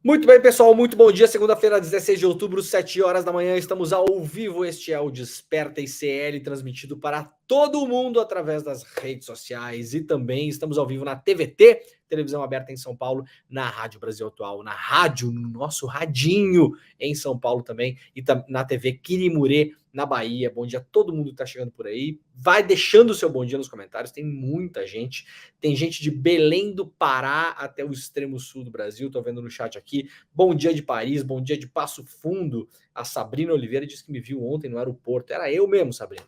Muito bem, pessoal, muito bom dia. Segunda-feira, 16 de outubro, 7 horas da manhã, estamos ao vivo. Este é o Desperta ICL, transmitido para todo mundo através das redes sociais e também estamos ao vivo na TVT, televisão aberta em São Paulo, na Rádio Brasil Atual, na rádio, no nosso radinho em São Paulo também e na TV Quirimurê, na Bahia. Bom dia a todo mundo que está chegando por aí. Vai deixando o seu bom dia nos comentários, tem muita gente. Tem gente de Belém do Pará até o extremo sul do Brasil, tô vendo no chat aqui. Bom dia de Paris, bom dia de Passo Fundo. A Sabrina Oliveira disse que me viu ontem no aeroporto. Era eu mesmo, Sabrina.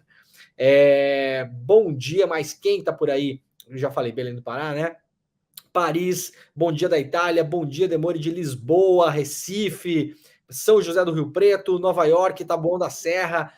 Bom dia, mas quem tá por aí? Eu já falei Belém do Pará, né? Paris, bom dia da Itália, bom dia, Demore de Lisboa, Recife, São José do Rio Preto, Nova York, Taboão da Serra,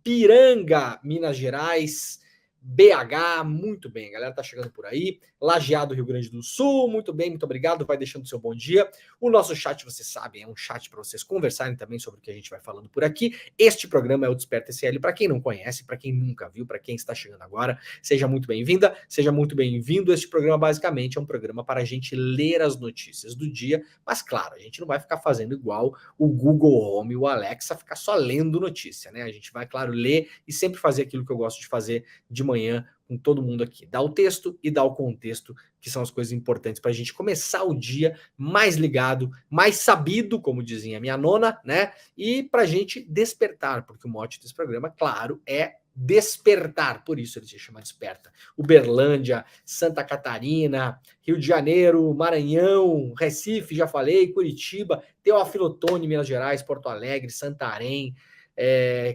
Piranga, Minas Gerais, BH, muito bem, a galera tá chegando por aí, Lajeado, Rio Grande do Sul, muito bem, muito obrigado, vai deixando seu bom dia. O nosso chat, vocês sabem, é um chat para vocês conversarem também sobre o que a gente vai falando por aqui. Este programa é o Desperta SL, para quem não conhece, para quem nunca viu, para quem está chegando agora, seja muito bem-vinda, seja muito bem-vindo. Este programa basicamente é um programa para a gente ler as notícias do dia, mas claro, a gente não vai ficar fazendo igual o Google Home e o Alexa, ficar só lendo notícia, né? A gente vai, claro, ler e sempre fazer aquilo que eu gosto de fazer de manhã com todo mundo aqui. Dar o texto e dar o contexto, que são as coisas importantes para a gente começar o dia mais ligado, mais sabido, como dizia minha nona, né? E para a gente despertar, porque o mote desse programa, claro, é despertar, por isso ele se chama Desperta. Uberlândia, Santa Catarina, Rio de Janeiro, Maranhão, Recife, já falei, Curitiba, Teófilo Otoni, Minas Gerais, Porto Alegre, Santarém,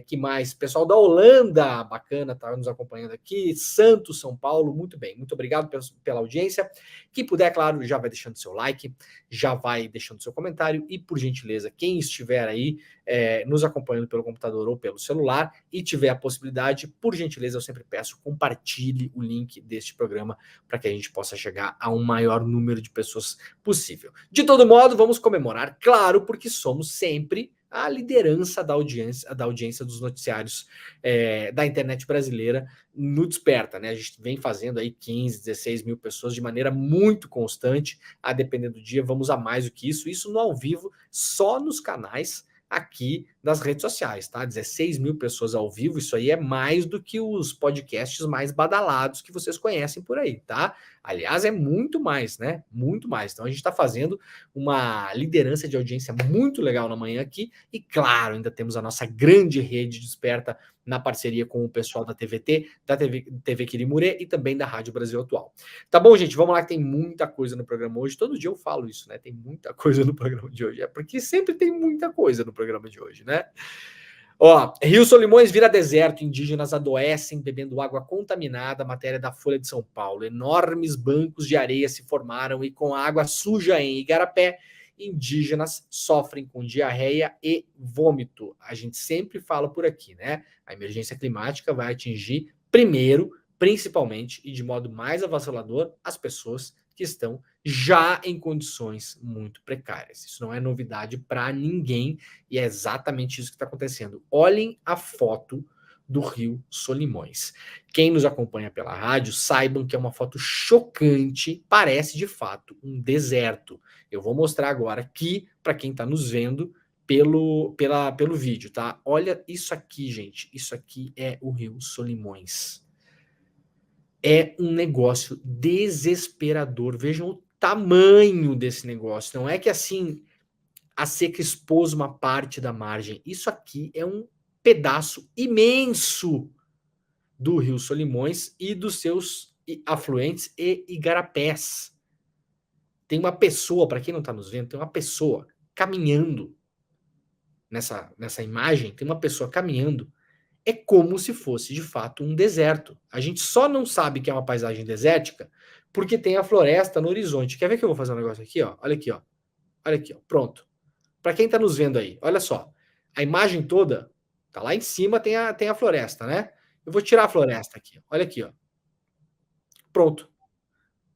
que mais? Pessoal da Holanda, bacana, tá nos acompanhando aqui. Santos, São Paulo, muito bem. Muito obrigado pela audiência. Quem puder, claro, já vai deixando seu like, já vai deixando seu comentário e, por gentileza, quem estiver aí nos acompanhando pelo computador ou pelo celular e tiver a possibilidade, por gentileza, eu sempre peço, compartilhe o link deste programa para que a gente possa chegar a um maior número de pessoas possível. De todo modo, vamos comemorar, claro, porque somos sempre a liderança da audiência dos noticiários da internet brasileira no Desperta, né? A gente vem fazendo aí 15, 16 mil pessoas de maneira muito constante, a depender do dia, vamos a mais do que isso no ao vivo, só nos canais aqui das redes sociais, tá? 16 mil pessoas ao vivo, isso aí é mais do que os podcasts mais badalados que vocês conhecem por aí, tá? Aliás, é muito mais, né? Muito mais. Então a gente está fazendo uma liderança de audiência muito legal na manhã aqui e, claro, ainda temos a nossa grande rede Desperta na parceria com o pessoal da TVT, da TV Quirimurê e também da Rádio Brasil Atual. Tá bom, gente? Vamos lá que tem muita coisa no programa hoje. Todo dia eu falo isso, né? Tem muita coisa no programa de hoje. É porque sempre tem muita coisa no programa de hoje, né? Ó, Rio Solimões vira deserto, indígenas adoecem bebendo água contaminada, matéria da Folha de São Paulo. Enormes bancos de areia se formaram e com água suja em Igarapé, indígenas sofrem com diarreia e vômito. A gente sempre fala por aqui, né? A emergência climática vai atingir primeiro, principalmente e de modo mais avassalador, as pessoas que estão já em condições muito precárias. Isso não é novidade para ninguém e é exatamente isso que está acontecendo. Olhem a foto do Rio Solimões. Quem nos acompanha pela rádio, saibam que é uma foto chocante, parece de fato um deserto. Eu vou mostrar agora aqui para quem está nos vendo pelo vídeo, tá? Olha isso aqui, gente. Isso aqui é o Rio Solimões. É um negócio desesperador. Vejam o tamanho desse negócio. Não é que assim a seca expôs uma parte da margem. Isso aqui é um pedaço imenso do Rio Solimões e dos seus afluentes e igarapés. Tem uma pessoa, para quem não está nos vendo, tem uma pessoa caminhando nessa imagem, tem uma pessoa caminhando. É como se fosse de fato um deserto. A gente só não sabe que é uma paisagem desértica porque tem a floresta no horizonte. Quer ver que eu vou fazer um negócio aqui, ó? Olha aqui, ó. Olha aqui, ó. Pronto. Para quem está nos vendo aí, olha só. A imagem toda tá lá em cima, tem a floresta, né? Eu vou tirar a floresta aqui. Olha aqui, ó. Pronto.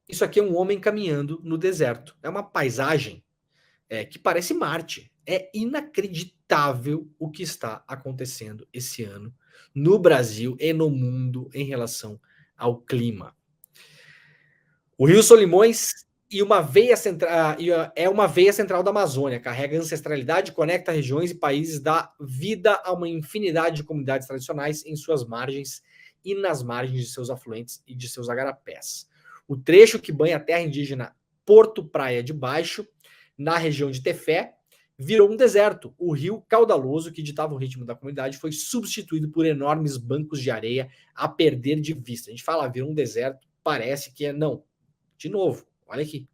Isso aqui é um homem caminhando no deserto. É uma paisagem que parece Marte. É inacreditável o que está acontecendo esse ano no Brasil e no mundo em relação ao clima. O Rio Solimões E uma veia central, é uma veia central da Amazônia, carrega ancestralidade, conecta regiões e países, dá vida a uma infinidade de comunidades tradicionais em suas margens e nas margens de seus afluentes e de seus agarapés. O trecho que banha a terra indígena Porto Praia de Baixo, na região de Tefé, virou um deserto. O rio caudaloso que ditava o ritmo da comunidade foi substituído por enormes bancos de areia a perder de vista. A gente fala, virou um deserto, parece que é não. De novo, olha aqui,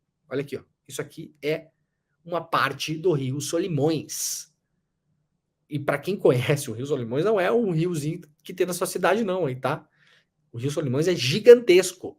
ó. Isso aqui é uma parte do Rio Solimões. E para quem conhece o Rio Solimões, não é um riozinho que tem na sua cidade, não, aí, tá? O Rio Solimões é gigantesco.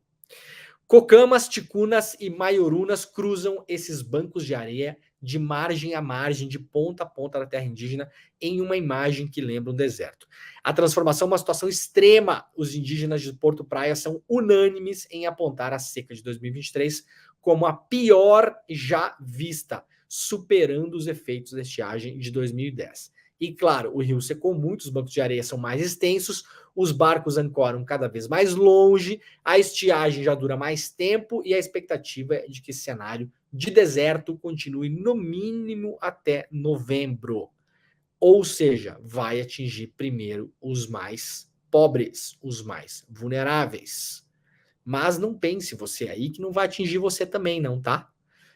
Cocamas, ticunas e maiorunas cruzam esses bancos de areia de margem a margem, de ponta a ponta da terra indígena, em uma imagem que lembra um deserto. A transformação é uma situação extrema. Os indígenas de Porto Praia são unânimes em apontar a seca de 2023 como a pior já vista, superando os efeitos da estiagem de 2010. E claro, o rio secou muito, os bancos de areia são mais extensos, os barcos ancoram cada vez mais longe, a estiagem já dura mais tempo e a expectativa é de que esse cenário de deserto continue no mínimo até novembro. Ou seja, vai atingir primeiro os mais pobres, os mais vulneráveis. Mas não pense você aí que não vai atingir você também, não, tá?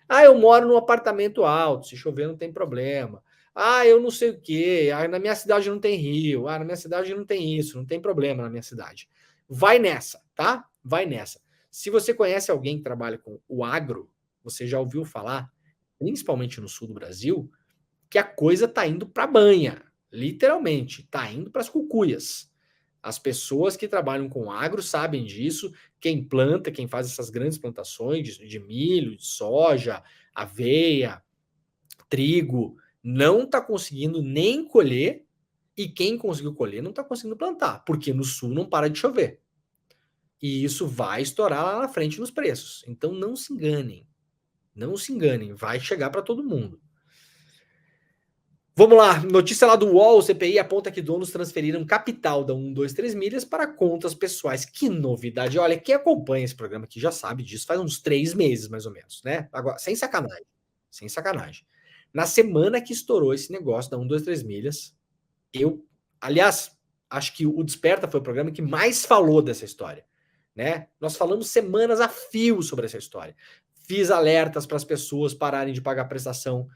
Ah, eu moro num apartamento alto, se chover não tem problema. Ah, eu não sei o quê. Ah, na minha cidade não tem rio. Ah, na minha cidade não tem isso, não tem problema na minha cidade. Vai nessa, tá? Vai nessa. Se você conhece alguém que trabalha com o agro, você já ouviu falar, principalmente no sul do Brasil, que a coisa tá indo para banha, literalmente, tá indo para as cucuias. As pessoas que trabalham com agro sabem disso. Quem planta, quem faz essas grandes plantações de milho, de soja, aveia, trigo, não está conseguindo nem colher, e quem conseguiu colher não está conseguindo plantar, porque no sul não para de chover. E isso vai estourar lá na frente nos preços. Então não se enganem. Não se enganem, vai chegar para todo mundo. Vamos lá, notícia lá do UOL, o CPI aponta que donos transferiram capital da 123 milhas para contas pessoais. Que novidade. Olha, quem acompanha esse programa aqui já sabe disso, faz uns 3 meses mais ou menos, né? Agora, sem sacanagem, sem sacanagem. Na semana que estourou esse negócio da 123 milhas, aliás, acho que o Desperta foi o programa que mais falou dessa história, né? Nós falamos semanas a fio sobre essa história. Fiz alertas para as pessoas pararem de pagar prestação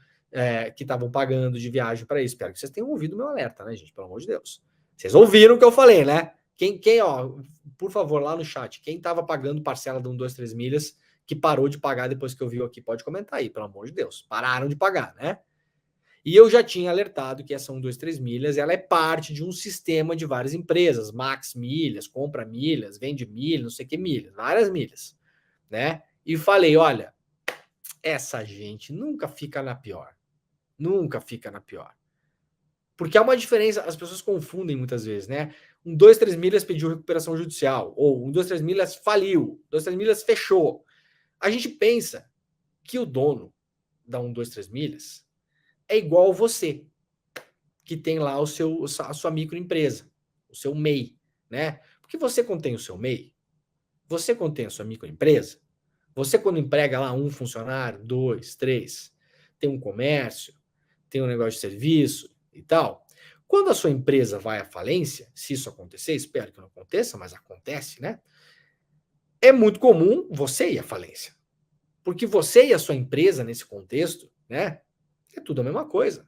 que estavam pagando de viagem para isso. Espero que vocês tenham ouvido o meu alerta, né, gente? Pelo amor de Deus. Vocês ouviram o que eu falei, né? Ó, por favor, lá no chat, quem estava pagando parcela de 1, 2, 3 milhas, que parou de pagar depois que eu vi aqui, pode comentar aí, pelo amor de Deus. Pararam de pagar, né? E eu já tinha alertado que essa 1, 2, 3 milhas, ela é parte de um sistema de várias empresas, Max Milhas, compra milhas, vende milhas, não sei o que milhas, várias milhas, né? E falei, olha, essa gente nunca fica na pior. Nunca fica na pior. Porque há uma diferença, as pessoas confundem muitas vezes, né? 1, 2, 3 milhas pediu recuperação judicial, ou 1, 2, 3 milhas faliu, 1, 2, 3 milhas fechou. A gente pensa que o dono da 1, 2, 3 milhas é igual você, que tem lá a sua microempresa, o seu MEI, né? Porque você contém o seu MEI, você contém a sua microempresa, você quando emprega lá um funcionário, 2, 3, tem um comércio, tem um negócio de serviço e tal. Quando a sua empresa vai à falência, se isso acontecer, espero que não aconteça, mas acontece, né? É muito comum você ir à falência. Porque você e a sua empresa, nesse contexto, né? É tudo a mesma coisa.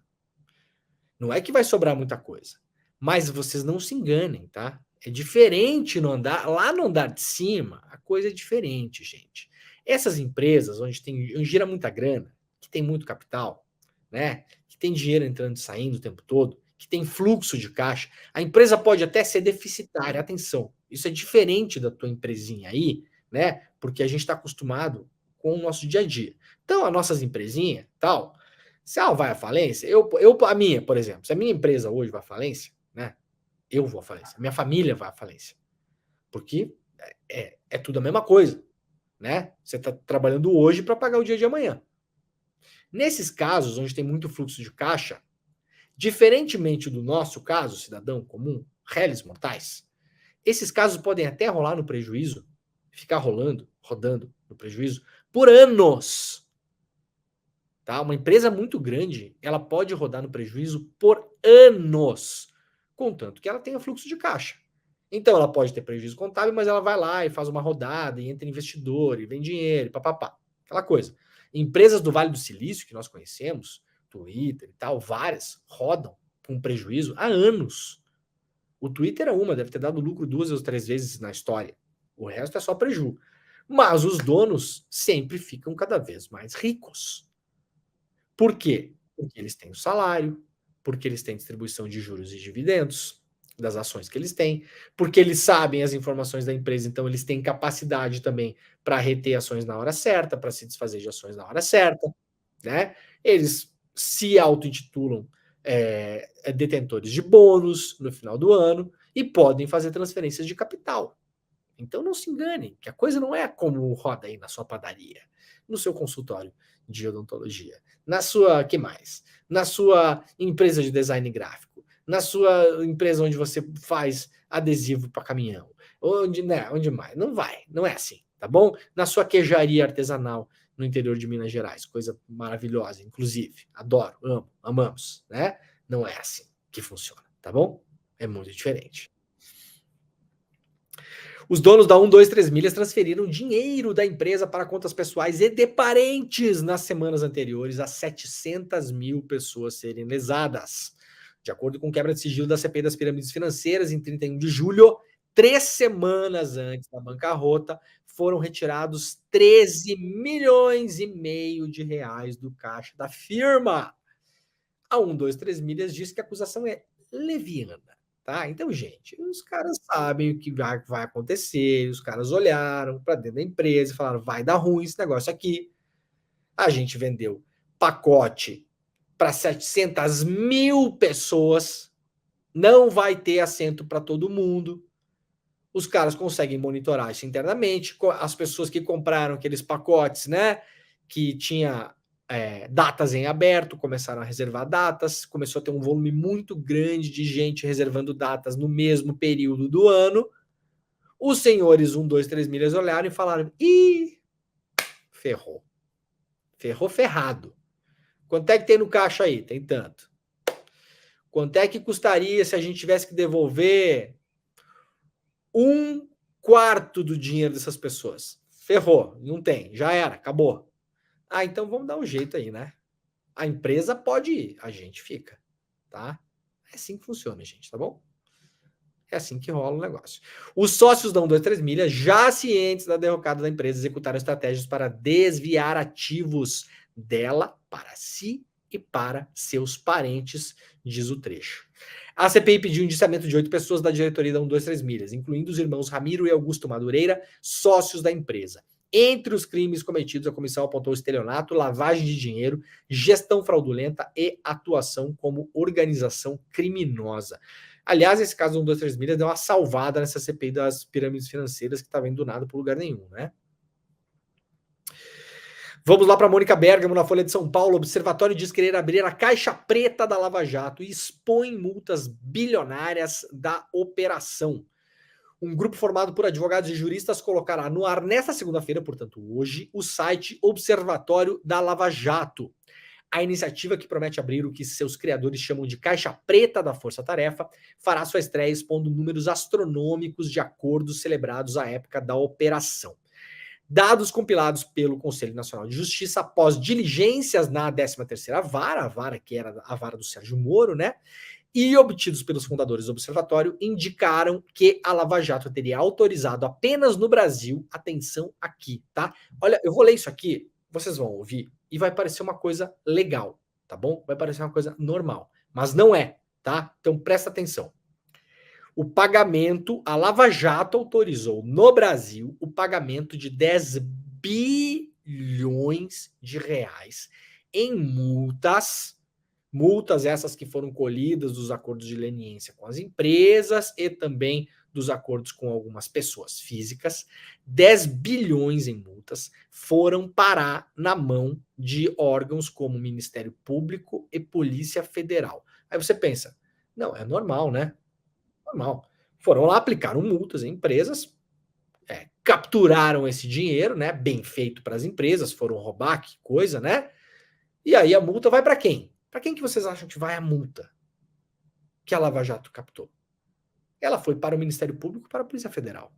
Não é que vai sobrar muita coisa. Mas vocês não se enganem, tá? É diferente no andar. Lá no andar de cima, a coisa é diferente, gente. Essas empresas onde gira muita grana, que tem muito capital, né? Que tem dinheiro entrando e saindo o tempo todo, que tem fluxo de caixa, a empresa pode até ser deficitária. Atenção, isso é diferente da tua empresinha aí, né? Porque a gente está acostumado com o nosso dia a dia. Então, as nossas empresinhas, tal, se ela vai à falência, a minha, por exemplo, se a minha empresa hoje vai à falência, né? Eu vou à falência, minha família vai à falência. Porque é tudo a mesma coisa, né? Você está trabalhando hoje para pagar o dia de amanhã. Nesses casos, onde tem muito fluxo de caixa, diferentemente do nosso caso, cidadão comum, réis mortais, esses casos podem até rolar no prejuízo, ficar rolando, rodando no prejuízo, por anos. Tá? Uma empresa muito grande, ela pode rodar no prejuízo por anos, contanto que ela tenha fluxo de caixa. Então ela pode ter prejuízo contábil, mas ela vai lá e faz uma rodada, e entra investidor, e vem dinheiro, e papapá. Aquela coisa. Empresas do Vale do Silício, que nós conhecemos, Twitter e tal, várias, rodam com prejuízo há anos. O Twitter é uma, deve ter dado lucro 2 ou 3 vezes na história. O resto é só prejuízo. Mas os donos sempre ficam cada vez mais ricos. Por quê? Porque eles têm o salário, porque eles têm distribuição de juros e dividendos das ações que eles têm, porque eles sabem as informações da empresa, então eles têm capacidade também para reter ações na hora certa, para se desfazer de ações na hora certa, né? Eles se auto-intitulam detentores de bônus no final do ano e podem fazer transferências de capital. Então não se engane, que a coisa não é como roda aí na sua padaria, no seu consultório de odontologia, na sua, que mais? Na sua empresa de design gráfico, na sua empresa onde você faz adesivo para caminhão, onde mais? Não vai, não é assim, tá bom? Na sua queijaria artesanal no interior de Minas Gerais, coisa maravilhosa, inclusive, adoro, amo, amamos, né? Não é assim que funciona, tá bom? É muito diferente. Os donos da 123 Milhas transferiram dinheiro da empresa para contas pessoais e de parentes nas semanas anteriores a 700 mil pessoas serem lesadas. De acordo com quebra de sigilo da CPI das pirâmides financeiras, em 31 de julho, 3 semanas antes da bancarrota, foram retirados 13 milhões e meio de reais do caixa da firma. A 123 Milhas diz que a acusação é leviana. Tá? Então, gente, os caras sabem o que vai acontecer, os caras olharam para dentro da empresa e falaram: vai dar ruim esse negócio aqui. A gente vendeu pacote para 700 mil pessoas, não vai ter assento para todo mundo. Os caras conseguem monitorar isso internamente. As pessoas que compraram aqueles pacotes, né, que tinha datas em aberto, começaram a reservar datas, começou a ter um volume muito grande de gente reservando datas no mesmo período do ano. Os senhores 123 Milhas olharam e falaram: ih, ferrou. Ferrou ferrado. Quanto é que tem no caixa aí? Tem tanto. Quanto é que custaria se a gente tivesse que devolver 1/4 do dinheiro dessas pessoas? Ferrou, não tem, já era, acabou. Ah, então vamos dar um jeito aí, né? A empresa pode ir, a gente fica, tá? É assim que funciona, gente, tá bom? É assim que rola o negócio. Os sócios da 123 Milhas, já cientes da derrocada da empresa, executaram estratégias para desviar ativos dela para si e para seus parentes, diz o trecho. A CPI pediu indiciamento de 8 pessoas da diretoria da 123 Milhas, incluindo os irmãos Ramiro e Augusto Madureira, sócios da empresa. Entre os crimes cometidos, a comissão apontou estelionato, lavagem de dinheiro, gestão fraudulenta e atuação como organização criminosa. Aliás, esse caso do 123 Milhas deu uma salvada nessa CPI das pirâmides financeiras que estava indo do nada para lugar nenhum, né? Vamos lá para Mônica Bergamo, na Folha de São Paulo. O Observatório diz querer abrir a caixa preta da Lava Jato e expõe multas bilionárias da operação. Um grupo formado por advogados e juristas colocará no ar nesta segunda-feira, portanto hoje, o site Observatório da Lava Jato. A iniciativa, que promete abrir o que seus criadores chamam de caixa preta da força-tarefa, fará sua estreia expondo números astronômicos de acordos celebrados à época da operação. Dados compilados pelo Conselho Nacional de Justiça após diligências na 13ª Vara, a vara que era a vara do Sérgio Moro, né? E obtidos pelos fundadores do observatório, indicaram que a Lava Jato teria autorizado apenas no Brasil, atenção aqui, tá? Olha, eu vou ler isso aqui, vocês vão ouvir, e vai parecer uma coisa legal, tá bom? Vai parecer uma coisa normal, mas não é, tá? Então presta atenção. O pagamento, a Lava Jato autorizou no Brasil o pagamento de 10 bilhões de reais em multas essas que foram colhidas dos acordos de leniência com as empresas e também dos acordos com algumas pessoas físicas. 10 bilhões em multas foram parar na mão de órgãos como Ministério Público e Polícia Federal. Aí você pensa, não, é normal, né? Normal. Foram lá, aplicaram multas em empresas, capturaram esse dinheiro, né? Bem feito para as empresas, foram roubar, que coisa, né? E aí a multa vai para quem? Para quem que vocês acham que vai a multa que a Lava Jato captou? Ela foi para o Ministério Público, para a Polícia Federal.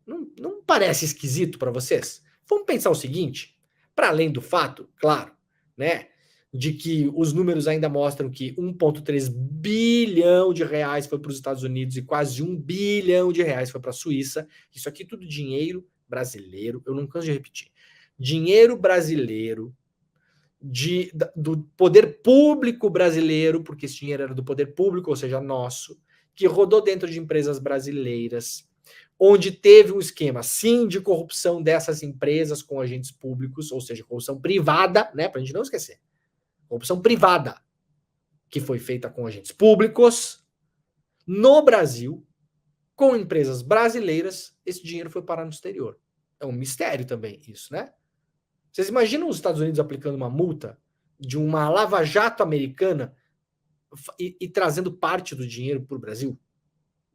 Não parece esquisito para vocês? Vamos pensar o seguinte, para além do fato, claro, né, de que os números ainda mostram que 1,3 bilhão de reais foi para os Estados Unidos e quase 1 bilhão de reais foi para a Suíça. Isso aqui tudo dinheiro brasileiro, eu não canso de repetir. Dinheiro brasileiro, do poder público brasileiro, porque esse dinheiro era do poder público, ou seja, nosso, que rodou dentro de empresas brasileiras, onde teve um esquema, sim, de corrupção dessas empresas com agentes públicos, ou seja, corrupção privada, né, para a gente não esquecer. Corrupção privada, que foi feita com agentes públicos, no Brasil, com empresas brasileiras, esse dinheiro foi parar no exterior. É um mistério também isso, né? Vocês imaginam os Estados Unidos aplicando uma multa de uma lava-jato americana e trazendo parte do dinheiro para o Brasil?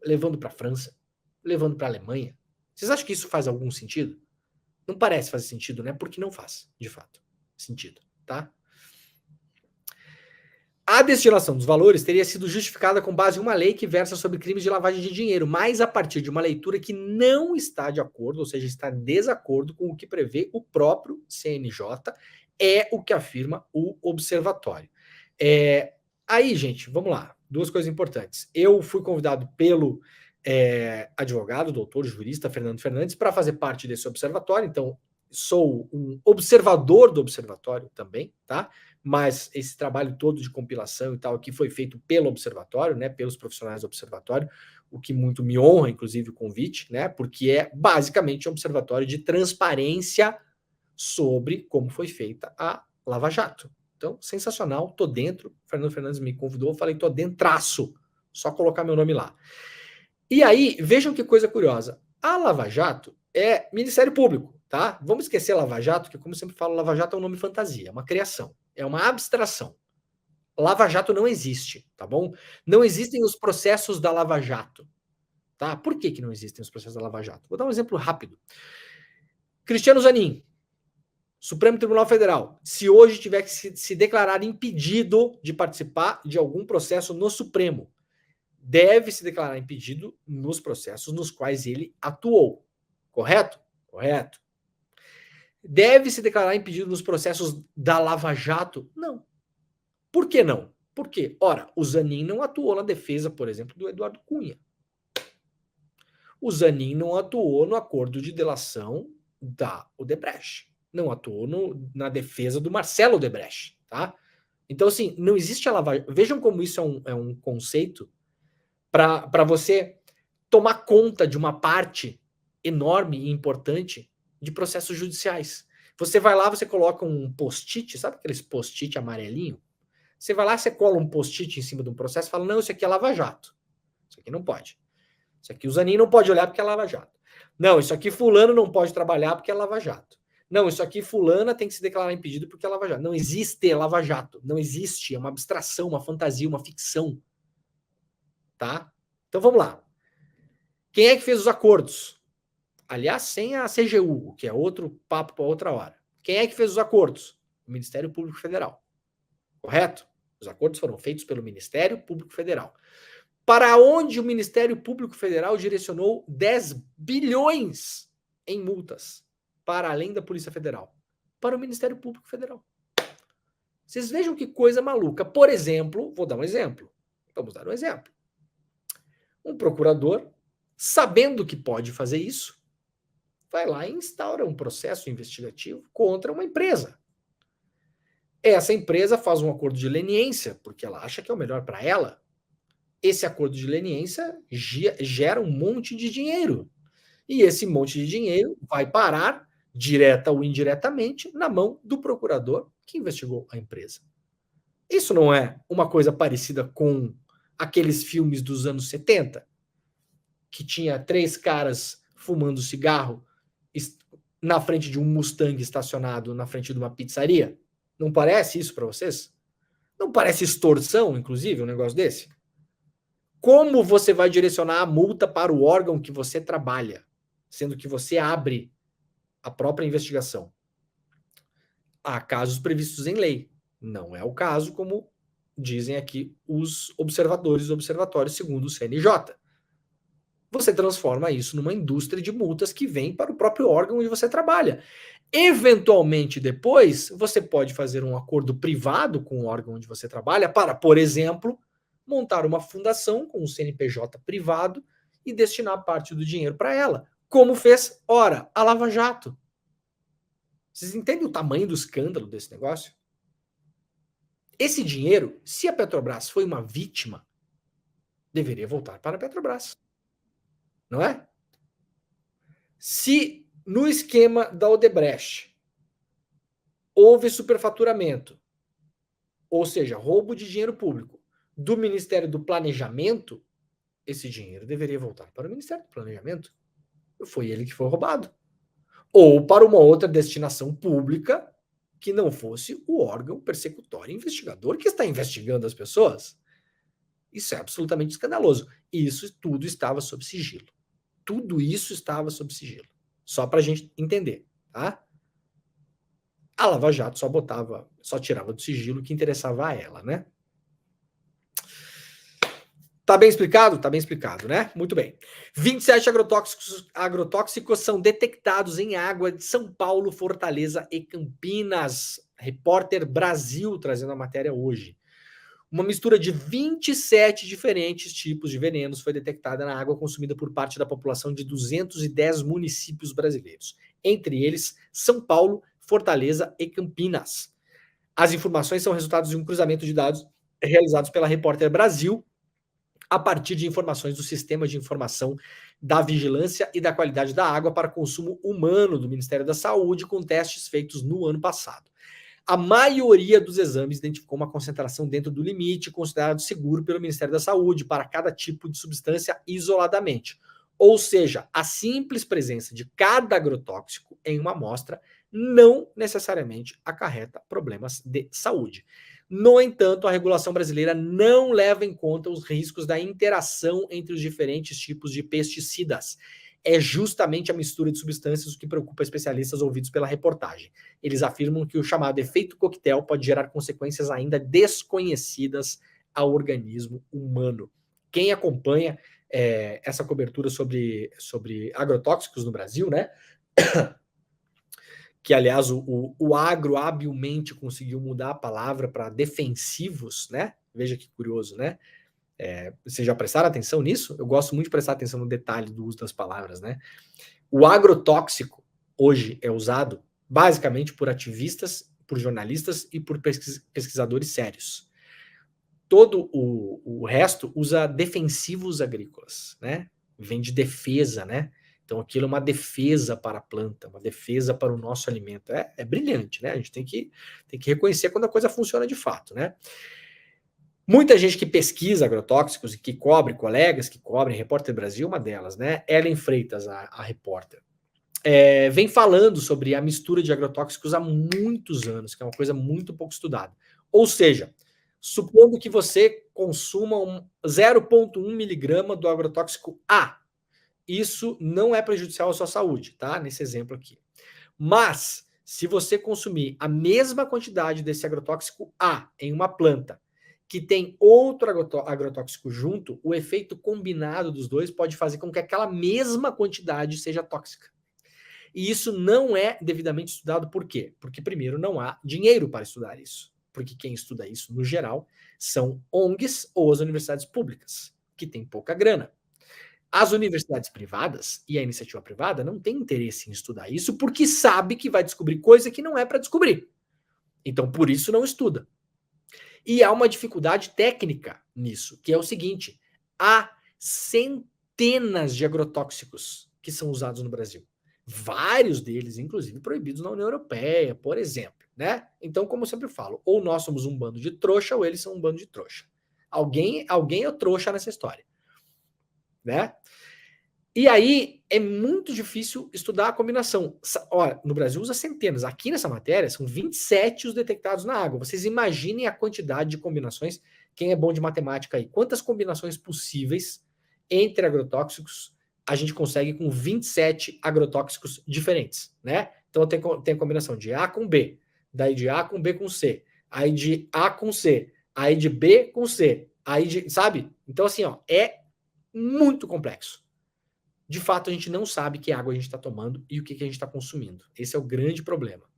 Levando para a França? Levando para a Alemanha? Vocês acham que isso faz algum sentido? Não parece fazer sentido, né? Porque não faz, de fato, sentido, tá? A destinação dos valores teria sido justificada com base em uma lei que versa sobre crimes de lavagem de dinheiro, mas a partir de uma leitura que não está de acordo, ou seja, está em desacordo com o que prevê o próprio CNJ, é o que afirma o observatório. Aí, gente, vamos lá. Duas coisas importantes. Eu fui convidado pelo advogado, doutor, jurista Fernando Fernandes, para fazer parte desse observatório, então sou um observador do observatório também, tá? Mas esse trabalho todo de compilação e tal aqui foi feito pelo observatório, né, pelos profissionais do observatório, o que muito me honra, inclusive, o convite, né, porque é basicamente um observatório de transparência sobre como foi feita a Lava Jato. Então, sensacional, tô dentro, Fernando Fernandes me convidou, eu falei, tô dentraço, só colocar meu nome lá. E aí, vejam que coisa curiosa, a Lava Jato é Ministério Público, tá? Vamos esquecer Lava Jato, que como eu sempre falo, Lava Jato é um nome fantasia, é uma criação. É uma abstração. Lava Jato não existe, tá bom? Não existem os processos da Lava Jato, tá? Por que não existem os processos da Lava Jato? Vou dar um exemplo rápido. Cristiano Zanin, Supremo Tribunal Federal, se hoje tiver que se declarar impedido de participar de algum processo no Supremo, deve se declarar impedido nos processos nos quais ele atuou. Correto? Correto. Deve se declarar impedido nos processos da Lava Jato? Não. Por que não? Por quê? Ora, o Zanin não atuou na defesa, por exemplo, do Eduardo Cunha. O Zanin não atuou no acordo de delação da Odebrecht. Não atuou na defesa do Marcelo Odebrecht, tá? Então, assim, não existe a lavagem. Vejam como isso é um conceito para você tomar conta de uma parte enorme e importante de processos judiciais. Você vai lá, você coloca um post-it, sabe aqueles post-it amarelinho? Você vai lá, você cola um post-it em cima de um processo e fala, não, isso aqui é Lava Jato. Isso aqui não pode. Isso aqui o Zanin não pode olhar porque é Lava Jato. Não, isso aqui fulano não pode trabalhar porque é Lava Jato. Não, isso aqui fulana tem que se declarar impedido porque é Lava Jato. Não existe Lava Jato. Não existe. É uma abstração, uma fantasia, uma ficção. Tá? Então vamos lá. Quem é que fez os acordos? Aliás, sem a CGU, que é outro papo para outra hora. Quem é que fez os acordos? O Ministério Público Federal. Correto? Os acordos foram feitos pelo Ministério Público Federal. Para onde o Ministério Público Federal direcionou 10 bilhões em multas, para além da Polícia Federal? Para o Ministério Público Federal. Vocês vejam que coisa maluca. Por exemplo, vou dar um exemplo. Vamos dar um exemplo. Um procurador, sabendo que pode fazer isso, vai lá e instaura um processo investigativo contra uma empresa. Essa empresa faz um acordo de leniência, porque ela acha que é o melhor para ela. Esse acordo de leniência gera um monte de dinheiro. E esse monte de dinheiro vai parar, direta ou indiretamente, na mão do procurador que investigou a empresa. Isso não é uma coisa parecida com aqueles filmes dos anos 70, que tinha 3 caras fumando cigarro na frente de um Mustang estacionado na frente de uma pizzaria? Não parece isso para vocês? Não parece extorsão, inclusive, um negócio desse? Como você vai direcionar a multa para o órgão que você trabalha? sendo que você abre a própria investigação. Há casos previstos em lei. Não é o caso, como dizem aqui os observadores do observatório, segundo o CNJ. Você transforma isso numa indústria de multas que vem para o próprio órgão onde você trabalha. Eventualmente, depois, você pode fazer um acordo privado com o órgão onde você trabalha para, por exemplo, montar uma fundação com um CNPJ privado e destinar parte do dinheiro para ela, como fez, ora, a Lava Jato. Vocês entendem o tamanho do escândalo desse negócio? Esse dinheiro, se a Petrobras foi uma vítima, deveria voltar para a Petrobras. Não é? Se no esquema da Odebrecht houve superfaturamento, ou seja, roubo de dinheiro público do Ministério do Planejamento, esse dinheiro deveria voltar para o Ministério do Planejamento. Foi ele que foi roubado. Ou para uma outra destinação pública que não fosse o órgão persecutório e investigador que está investigando as pessoas. Isso é absolutamente escandaloso. E isso tudo estava sob sigilo. Tudo isso estava sob sigilo. Só para a gente entender, tá? A Lava Jato só tirava do sigilo o que interessava a ela, né? Tá bem explicado? Tá bem explicado, né? Muito bem. 27 agrotóxicos são detectados em água de São Paulo, Fortaleza e Campinas. Repórter Brasil trazendo a matéria hoje. Uma mistura de 27 diferentes tipos de venenos foi detectada na água consumida por parte da população de 210 municípios brasileiros. Entre eles, São Paulo, Fortaleza e Campinas. As informações são resultados de um cruzamento de dados realizados pela Repórter Brasil a partir de informações do Sistema de Informação da Vigilância e da Qualidade da Água para Consumo Humano do Ministério da Saúde, com testes feitos no ano passado. A maioria dos exames identificou uma concentração dentro do limite considerado seguro pelo Ministério da Saúde para cada tipo de substância isoladamente. Ou seja, a simples presença de cada agrotóxico em uma amostra não necessariamente acarreta problemas de saúde. No entanto, a regulação brasileira não leva em conta os riscos da interação entre os diferentes tipos de pesticidas. É justamente a mistura de substâncias o que preocupa especialistas ouvidos pela reportagem. Eles afirmam que o chamado efeito coquetel pode gerar consequências ainda desconhecidas ao organismo humano. Quem acompanha essa cobertura sobre agrotóxicos no Brasil, né? Que, aliás, o agro habilmente conseguiu mudar a palavra para defensivos, né? Veja que curioso, né? Vocês já prestaram atenção nisso? Eu gosto muito de prestar atenção no detalhe do uso das palavras, né? O agrotóxico hoje é usado basicamente por ativistas, por jornalistas e por pesquisadores sérios. Todo o resto usa defensivos agrícolas, né? Vem de defesa, né? Então aquilo é uma defesa para a planta, uma defesa para o nosso alimento. É brilhante, né? A gente tem que reconhecer quando a coisa funciona de fato, né? Muita gente que pesquisa agrotóxicos e que cobre, colegas que cobrem, Repórter Brasil, uma delas, né? Ellen Freitas, a repórter, vem falando sobre a mistura de agrotóxicos há muitos anos, que é uma coisa muito pouco estudada. Ou seja, supondo que você consuma 0,1 miligrama do agrotóxico A, isso não é prejudicial à sua saúde, tá? Nesse exemplo aqui. Mas, se você consumir a mesma quantidade desse agrotóxico A em uma planta, que tem outro agrotóxico junto, o efeito combinado dos dois pode fazer com que aquela mesma quantidade seja tóxica. E isso não é devidamente estudado, por quê? Porque, primeiro, não há dinheiro para estudar isso. Porque quem estuda isso, no geral, são ONGs ou as universidades públicas, que têm pouca grana. As universidades privadas e a iniciativa privada não têm interesse em estudar isso porque sabe que vai descobrir coisa que não é para descobrir. Então, por isso, não estuda. E há uma dificuldade técnica nisso, que é o seguinte: há centenas de agrotóxicos que são usados no Brasil. Vários deles, inclusive, proibidos na União Europeia, por exemplo, né? Então, como eu sempre falo, ou nós somos um bando de trouxa ou eles são um bando de trouxa. Alguém é trouxa nessa história, né? E aí é muito difícil estudar a combinação. Olha, no Brasil usa centenas. Aqui nessa matéria são 27 os detectados na água. Vocês imaginem a quantidade de combinações. Quem é bom de matemática aí? Quantas combinações possíveis entre agrotóxicos a gente consegue com 27 agrotóxicos diferentes, né? Então tem a combinação de A com B, daí de A com B com C, aí de A com C, aí de B com C, aí de, sabe? Então assim, ó, é muito complexo. De fato, a gente não sabe que água a gente está tomando e o que a gente está consumindo. Esse é o grande problema.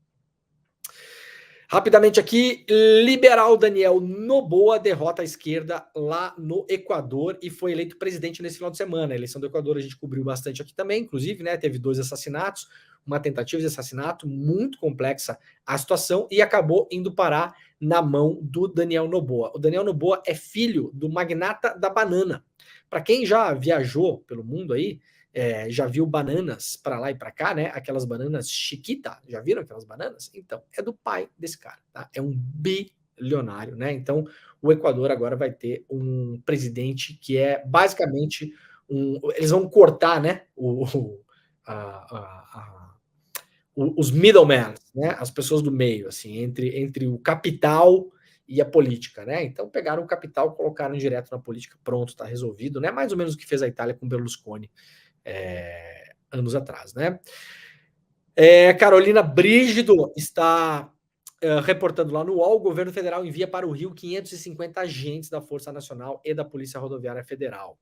Rapidamente aqui, liberal Daniel Noboa derrota a esquerda lá no Equador e foi eleito presidente nesse final de semana. A eleição do Equador a gente cobriu bastante aqui também, inclusive, né? Teve 2 assassinatos, uma tentativa de assassinato, muito complexa a situação, e acabou indo parar na mão do Daniel Noboa. O Daniel Noboa é filho do magnata da banana. Para quem já viajou pelo mundo aí, já viu bananas para lá e para cá, né? Aquelas bananas Chiquita, já viram aquelas bananas? Então, é do pai desse cara, tá? É um bilionário, né? Então, o Equador agora vai ter um presidente que é basicamente eles vão cortar, né? Os middlemen, né? As pessoas do meio, assim, entre o capital e a política, né? Então pegaram o capital, colocaram direto na política, pronto, tá resolvido, né? Mais ou menos o que fez a Itália com Berlusconi anos atrás, né? Carolina Brígido está reportando lá no UOL, o governo federal envia para o Rio 550 agentes da Força Nacional e da Polícia Rodoviária Federal.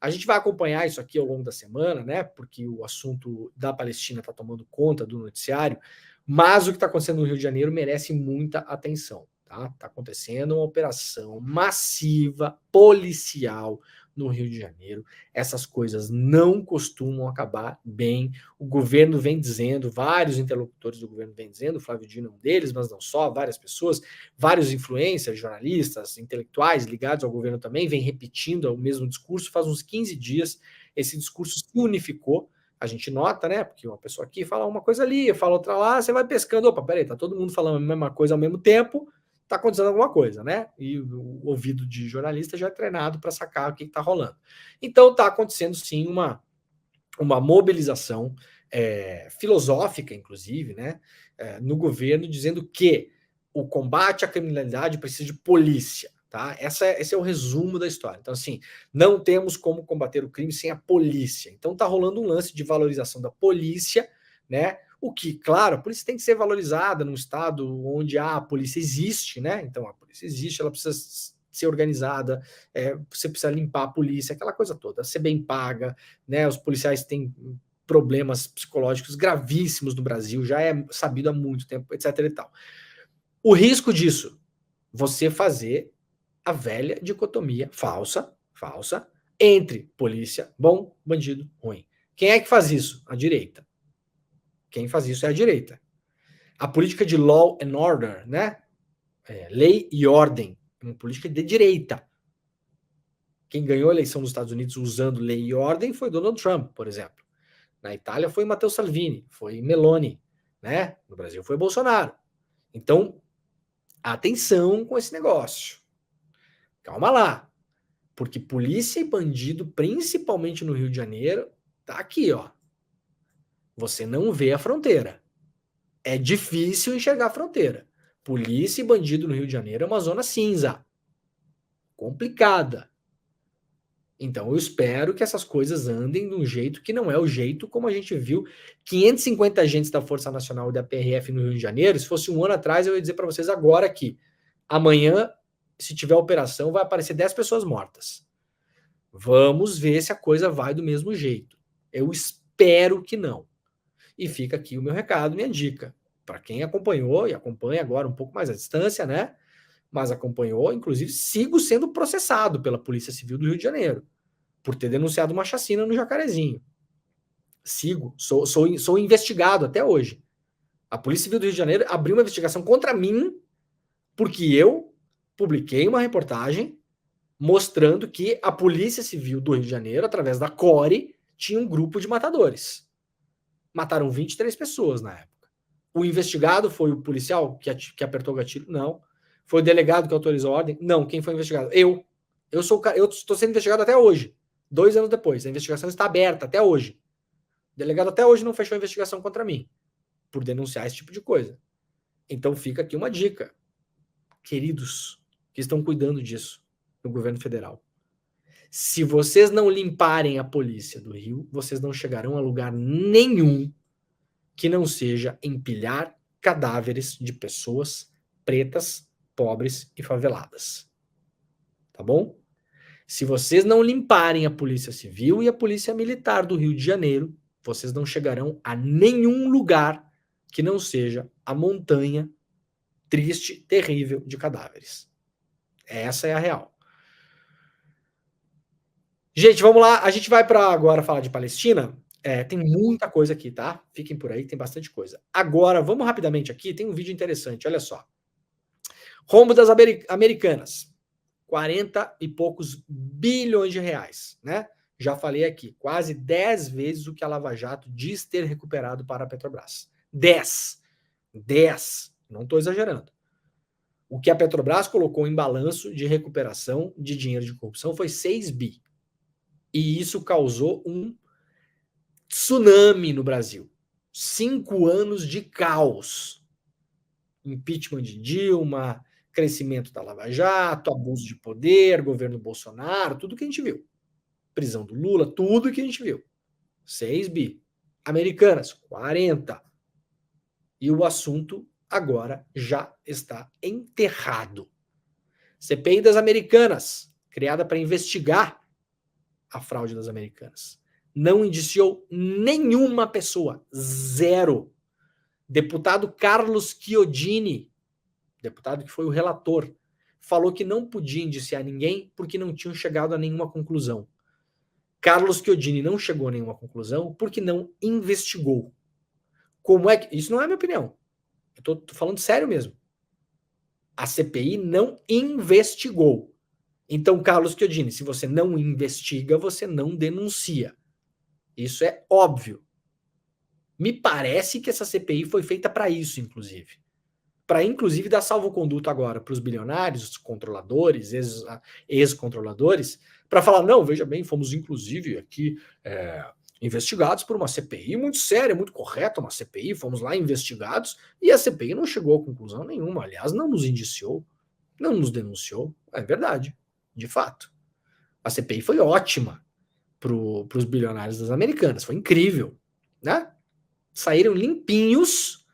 A gente vai acompanhar isso aqui ao longo da semana, né? Porque o assunto da Palestina está tomando conta do noticiário, mas o que está acontecendo no Rio de Janeiro merece muita atenção. Tá? Tá acontecendo uma operação massiva policial no Rio de Janeiro. Essas coisas não costumam acabar bem. O governo vem dizendo, vários interlocutores do governo vem dizendo, o Flávio Dino é um deles, mas não só, várias pessoas, vários influencers, jornalistas, intelectuais ligados ao governo também, vem repetindo o mesmo discurso. Faz uns 15 dias esse discurso se unificou. A gente nota, né? Porque uma pessoa aqui fala uma coisa ali, fala outra lá, você vai pescando, opa, peraí, tá todo mundo falando a mesma coisa ao mesmo tempo, tá acontecendo alguma coisa, né? E o ouvido de jornalista já é treinado para sacar o que está rolando. Então tá acontecendo sim uma mobilização filosófica, inclusive, né? No governo, dizendo que o combate à criminalidade precisa de polícia. Tá? Esse é o resumo da história. Então, assim, não temos como combater o crime sem a polícia. Então, tá rolando um lance de valorização da polícia, né? O que, claro, a polícia tem que ser valorizada num estado onde a polícia existe, né? Então, a polícia existe, ela precisa ser organizada, você precisa limpar a polícia, aquela coisa toda, ser bem paga, né? Os policiais têm problemas psicológicos gravíssimos no Brasil, já é sabido há muito tempo, etc. e tal. O risco disso, você fazer a velha dicotomia falsa, entre polícia bom, bandido ruim. Quem é que faz isso? A direita. Quem faz isso é a direita. A política de law and order, né? Lei e ordem, uma política de direita. Quem ganhou a eleição nos Estados Unidos usando lei e ordem foi Donald Trump, por exemplo. Na Itália foi Matteo Salvini, foi Meloni, né? No Brasil foi Bolsonaro. Então, atenção com esse negócio. Calma lá. Porque polícia e bandido, principalmente no Rio de Janeiro, tá aqui, ó. Você não vê a fronteira. É difícil enxergar a fronteira. Polícia e bandido no Rio de Janeiro é uma zona cinza. Complicada. Então eu espero que essas coisas andem de um jeito que não é o jeito como a gente viu 550 agentes da Força Nacional e da PRF no Rio de Janeiro. Se fosse um ano atrás, eu ia dizer para vocês agora que amanhã, se tiver operação, vai aparecer 10 pessoas mortas. Vamos ver se a coisa vai do mesmo jeito. Eu espero que não. E fica aqui o meu recado, minha dica. Para quem acompanhou e acompanha agora um pouco mais à distância, né? Mas acompanhou, inclusive, sigo sendo processado pela Polícia Civil do Rio de Janeiro por ter denunciado uma chacina no Jacarezinho. Sigo, sou investigado até hoje. A Polícia Civil do Rio de Janeiro abriu uma investigação contra mim porque eu publiquei uma reportagem mostrando que a Polícia Civil do Rio de Janeiro, através da CORE, tinha um grupo de matadores. Mataram 23 pessoas na época. O investigado foi o policial que apertou o gatilho? Não. Foi o delegado que autorizou a ordem? Não. Quem foi investigado? Eu. Eu estou sendo investigado até hoje. 2 anos depois. A investigação está aberta até hoje. O delegado até hoje não fechou a investigação contra mim por denunciar esse tipo de coisa. Então fica aqui uma dica. Queridos que estão cuidando disso no governo federal. Se vocês não limparem a polícia do Rio, vocês não chegarão a lugar nenhum que não seja empilhar cadáveres de pessoas pretas, pobres e faveladas. Tá bom? Se vocês não limparem a Polícia Civil e a Polícia Militar do Rio de Janeiro, vocês não chegarão a nenhum lugar que não seja a montanha triste, terrível de cadáveres. Essa é a real. Gente, vamos lá. A gente vai para agora falar de Palestina. Tem muita coisa aqui, tá? Fiquem por aí, tem bastante coisa. Agora, vamos rapidamente aqui. Tem um vídeo interessante, olha só. Rombo das Americanas. 40 e poucos bilhões de reais, né? Já falei aqui, quase 10 vezes o que a Lava Jato diz ter recuperado para a Petrobras. 10. Não estou exagerando. O que a Petrobras colocou em balanço de recuperação de dinheiro de corrupção foi 6 bi. E isso causou um tsunami no Brasil. 5 anos de caos. Impeachment de Dilma, crescimento da Lava Jato, abuso de poder, governo Bolsonaro, tudo que a gente viu. Prisão do Lula, tudo que a gente viu. 6 bi. Americanas, 40. E o assunto agora já está enterrado. CPI das Americanas, criada para investigar a fraude das Americanas. Não indiciou nenhuma pessoa. Zero. Deputado Carlos Chiodini, deputado que foi o relator, falou que não podia indiciar ninguém porque não tinham chegado a nenhuma conclusão. Carlos Chiodini não chegou a nenhuma conclusão porque não investigou. Como é que... Isso não é minha opinião. Eu tô falando sério mesmo. A CPI não investigou. Então, Carlos Chiodini, se você não investiga, você não denuncia. Isso é óbvio. Me parece que essa CPI foi feita para isso, inclusive. Para, inclusive, dar salvo-conduto agora para os bilionários, os controladores, ex-controladores, para falar, não, veja bem, fomos, inclusive, aqui investigados por uma CPI muito séria, muito correta, uma CPI, fomos lá investigados, e a CPI não chegou a conclusão nenhuma, aliás, não nos indiciou, não nos denunciou, é verdade, de fato. A CPI foi ótima para os bilionários das Americanas, foi incrível, né? Saíram limpinhos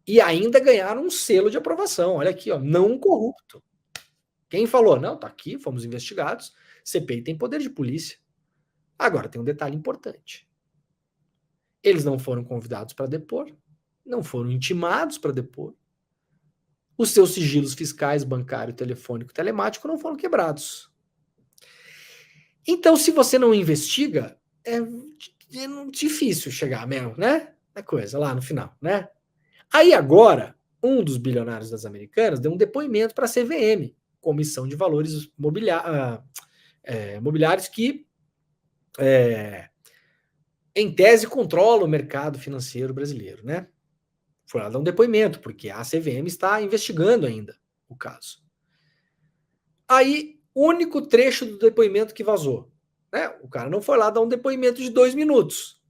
e ainda ganharam um selo de aprovação. Olha aqui, ó, não corrupto. Quem falou? Não, tá aqui, fomos investigados. CPI tem poder de polícia. Agora tem um detalhe importante. Eles não foram convidados para depor, não foram intimados para depor. Os seus sigilos fiscais, bancário, telefônico, telemático não foram quebrados. Então, se você não investiga, é difícil chegar mesmo, né? A coisa lá no final, né? Aí agora, um dos bilionários das Americanas deu um depoimento para a CVM, Comissão de Valores Mobiliários, que, em tese, controla o mercado financeiro brasileiro, né? Foi lá dar um depoimento, porque a CVM está investigando ainda o caso. Aí, o único trecho do depoimento que vazou, né? O cara não foi lá dar um depoimento de 2 minutos.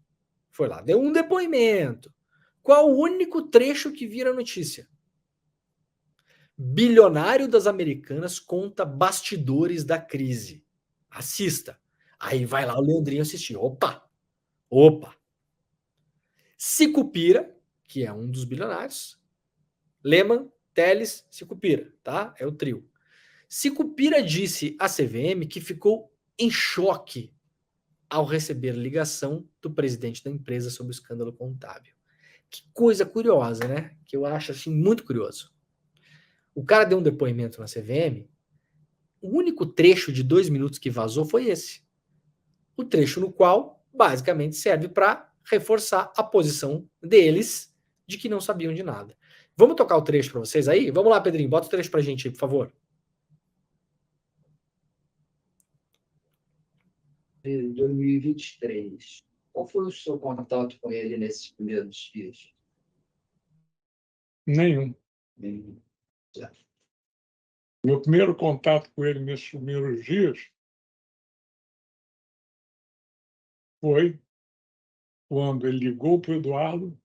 Foi lá, deu um depoimento. Qual o único trecho que vira notícia? Bilionário das Americanas conta bastidores da crise. Assista. Aí vai lá o Leandrinho assistir. Opa! Sicupira, que é um dos bilionários. Lehman, Teles, Sicupira, tá? É o trio. Sicupira disse à CVM que ficou em choque ao receber ligação do presidente da empresa sobre o escândalo contábil. Que coisa curiosa, né? Que eu acho assim muito curioso. O cara deu um depoimento na CVM, o único trecho de 2 minutos que vazou foi esse. O trecho no qual, basicamente, serve para reforçar a posição deles de que não sabiam de nada. Vamos tocar o trecho para vocês aí? Vamos lá, Pedrinho, bota o trecho para a gente aí, por favor. De 2023. Qual foi o seu contato com ele nesses primeiros dias? Nenhum. Certo. Meu primeiro contato com ele nesses primeiros dias foi quando ele ligou para o Eduardo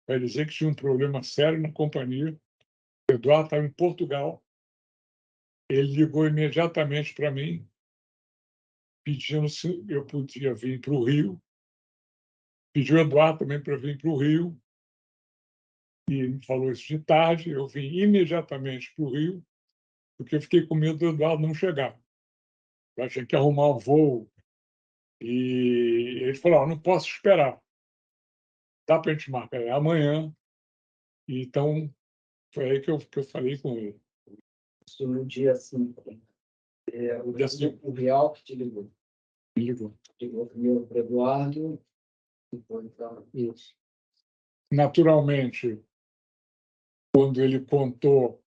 para dizer que tinha um problema sério na companhia. O Eduardo estava em Portugal. Ele ligou imediatamente para mim pedindo se eu podia vir para o Rio. Pediu o Eduardo também para vir para o Rio. E me falou isso de tarde. Eu vim imediatamente para o Rio, porque eu fiquei com medo do Eduardo não chegar. Eu achei que ia arrumar um voo. E ele falou: não posso esperar. Dá para a gente marcar amanhã. Então, foi aí que eu falei com ele. Isso no dia 5. O Real que te ligou. Ligou primeiro para o Eduardo, depois para isso. Naturalmente, quando ele contou,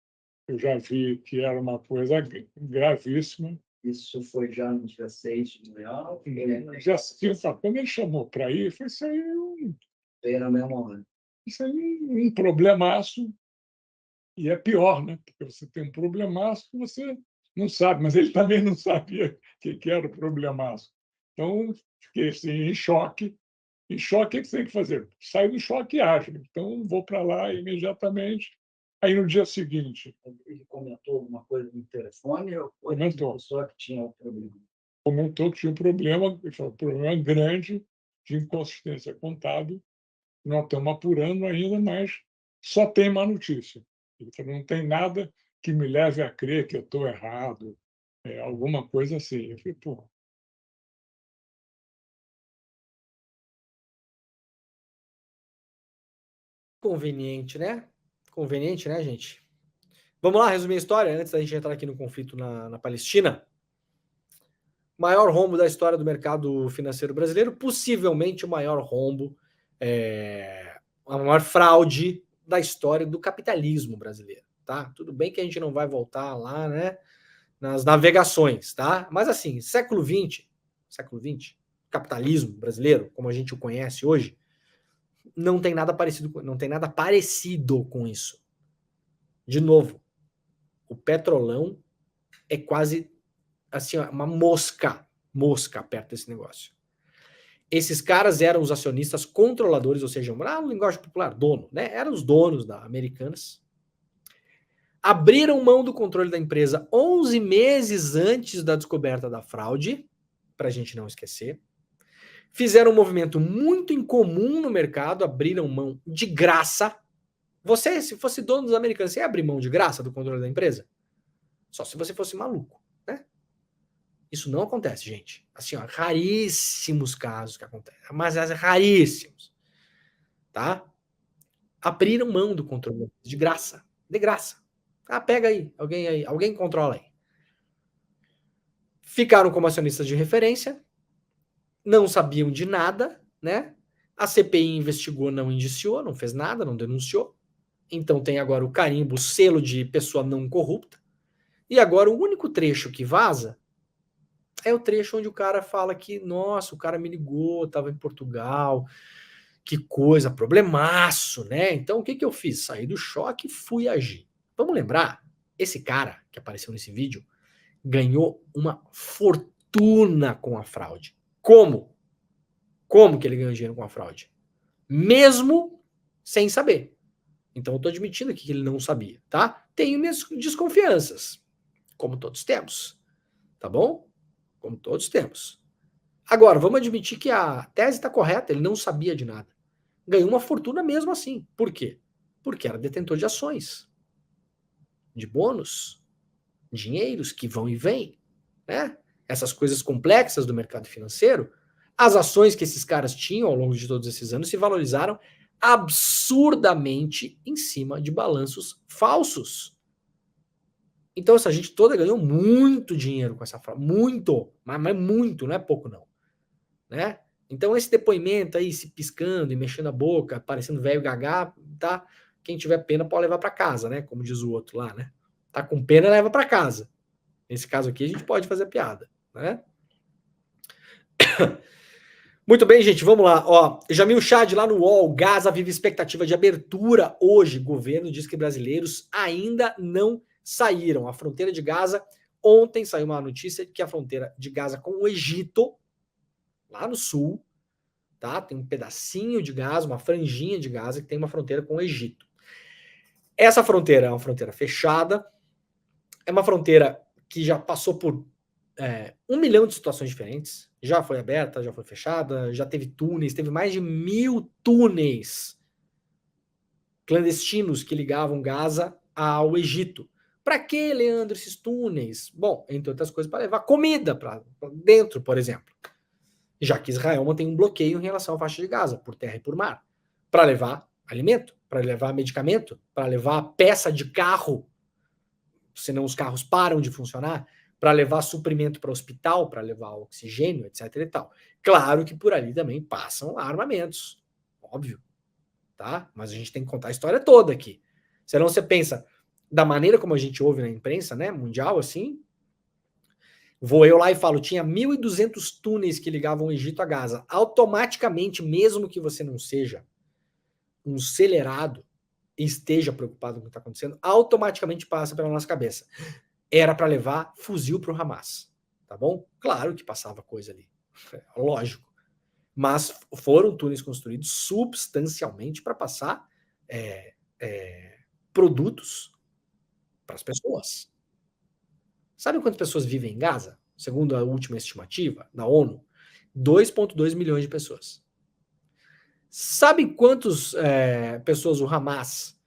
eu já vi que era uma coisa gravíssima. Isso foi já no dia 6 de Real? Já quando ele chamou para ir, foi Veio na mesma hora. isso aí um problemaço. E é pior, né? Porque você tem um problemaço que você não sabe, mas ele também não sabia que era o problemaço. Então, fiquei assim, em choque. Em choque, o que você tem que fazer? Sai do choque e age. Então, vou para lá imediatamente. Aí, no dia seguinte... Ele comentou alguma coisa no telefone? Ou foi Comentou. Só que tinha um problema? Comentou que tinha um problema, um problema grande de inconsistência contábil. Não estamos apurando ainda, mas só tem má notícia. Então, não tem nada que me leve a crer que eu estou errado, alguma coisa assim. Eu falei, pô. Conveniente, né? Conveniente, né, gente? Vamos lá resumir a história antes da gente entrar aqui no conflito na Palestina. Maior rombo da história do mercado financeiro brasileiro, possivelmente o maior rombo, a maior fraude da história do capitalismo brasileiro, tá? Tudo bem que a gente não vai voltar lá, né, nas navegações, tá? Mas assim, século XX, capitalismo brasileiro, como a gente o conhece hoje, não tem nada parecido com isso. De novo, o petrolão é quase assim, uma mosca perto desse negócio. Esses caras eram os acionistas controladores, ou seja, no linguagem popular, dono, né? Eram os donos da Americanas. Abriram mão do controle da empresa 11 meses antes da descoberta da fraude, para a gente não esquecer. Fizeram um movimento muito incomum no mercado, abriram mão de graça. Você, se fosse dono dos Americanas, você ia abrir mão de graça do controle da empresa? Só se você fosse maluco, né? Isso não acontece, gente. Assim, ó, raríssimos casos que acontecem, mas raríssimos, tá? Abriram mão do controle de graça, pega aí, alguém controla aí. Ficaram como acionistas de referência, não sabiam de nada, né? A CPI investigou, não indiciou, não fez nada, não denunciou. Então tem agora o carimbo, o selo de pessoa não corrupta. E agora o único trecho que vaza é o trecho onde o cara fala que, nossa, o cara me ligou, estava em Portugal, que coisa, problemaço, né? Então o que eu fiz? Saí do choque e fui agir. Vamos lembrar, esse cara que apareceu nesse vídeo ganhou uma fortuna com a fraude. Como? Como que ele ganhou dinheiro com a fraude? Mesmo sem saber. Então eu estou admitindo aqui que ele não sabia, tá? Tenho minhas desconfianças, como todos temos, tá bom? Como todos temos. Agora, vamos admitir que a tese está correta, ele não sabia de nada. Ganhou uma fortuna mesmo assim. Por quê? Porque era detentor de ações, de bônus, dinheiros que vão e vêm, né? Essas coisas complexas do mercado financeiro, as ações que esses caras tinham ao longo de todos esses anos se valorizaram absurdamente em cima de balanços falsos. Então essa gente toda ganhou muito dinheiro com essa fraude, muito, mas muito, não é pouco não, né? Então esse depoimento aí, se piscando e mexendo a boca, parecendo velho gagá, tá? Quem tiver pena pode levar para casa, né? Como diz o outro lá, né? Tá com pena, leva para casa. Nesse caso aqui a gente pode fazer piada, né? Muito bem, gente, vamos lá. Ó, Jamil Chad lá no UOL, Gaza vive expectativa de abertura hoje. Governo diz que brasileiros ainda não saíram. A fronteira de Gaza, ontem saiu uma notícia de que a fronteira de Gaza com o Egito, lá no sul, tá? Tem um pedacinho de Gaza, uma franjinha de Gaza que tem uma fronteira com o Egito. Essa fronteira é uma fronteira fechada, é uma fronteira que já passou por 1 milhão de situações diferentes. Já foi aberta, já foi fechada, já teve túneis, teve mais de 1.000 túneis clandestinos que ligavam Gaza ao Egito. Para que, Leandro, esses túneis? Bom, entre outras coisas, para levar comida para dentro, por exemplo. Já que Israel mantém um bloqueio em relação à faixa de Gaza, por terra e por mar. Para levar alimento, para levar medicamento, para levar peça de carro, senão os carros param de funcionar, para levar suprimento para o hospital, para levar oxigênio, etc. e tal. Claro que por ali também passam armamentos, óbvio, tá? Mas a gente tem que contar a história toda aqui. Senão você pensa, da maneira como a gente ouve na imprensa, né, mundial, assim, vou eu lá e falo, tinha 1.200 túneis que ligavam o Egito a Gaza. Automaticamente, mesmo que você não seja um acelerado e esteja preocupado com o que está acontecendo, automaticamente passa pela nossa cabeça. Era para levar fuzil para o Hamas, tá bom? Claro que passava coisa ali, lógico. Mas foram túneis construídos substancialmente para passar produtos para as pessoas. Sabe quantas pessoas vivem em Gaza? Segundo a última estimativa da ONU, 2,2 milhões de pessoas. Sabe quantas pessoas o Hamas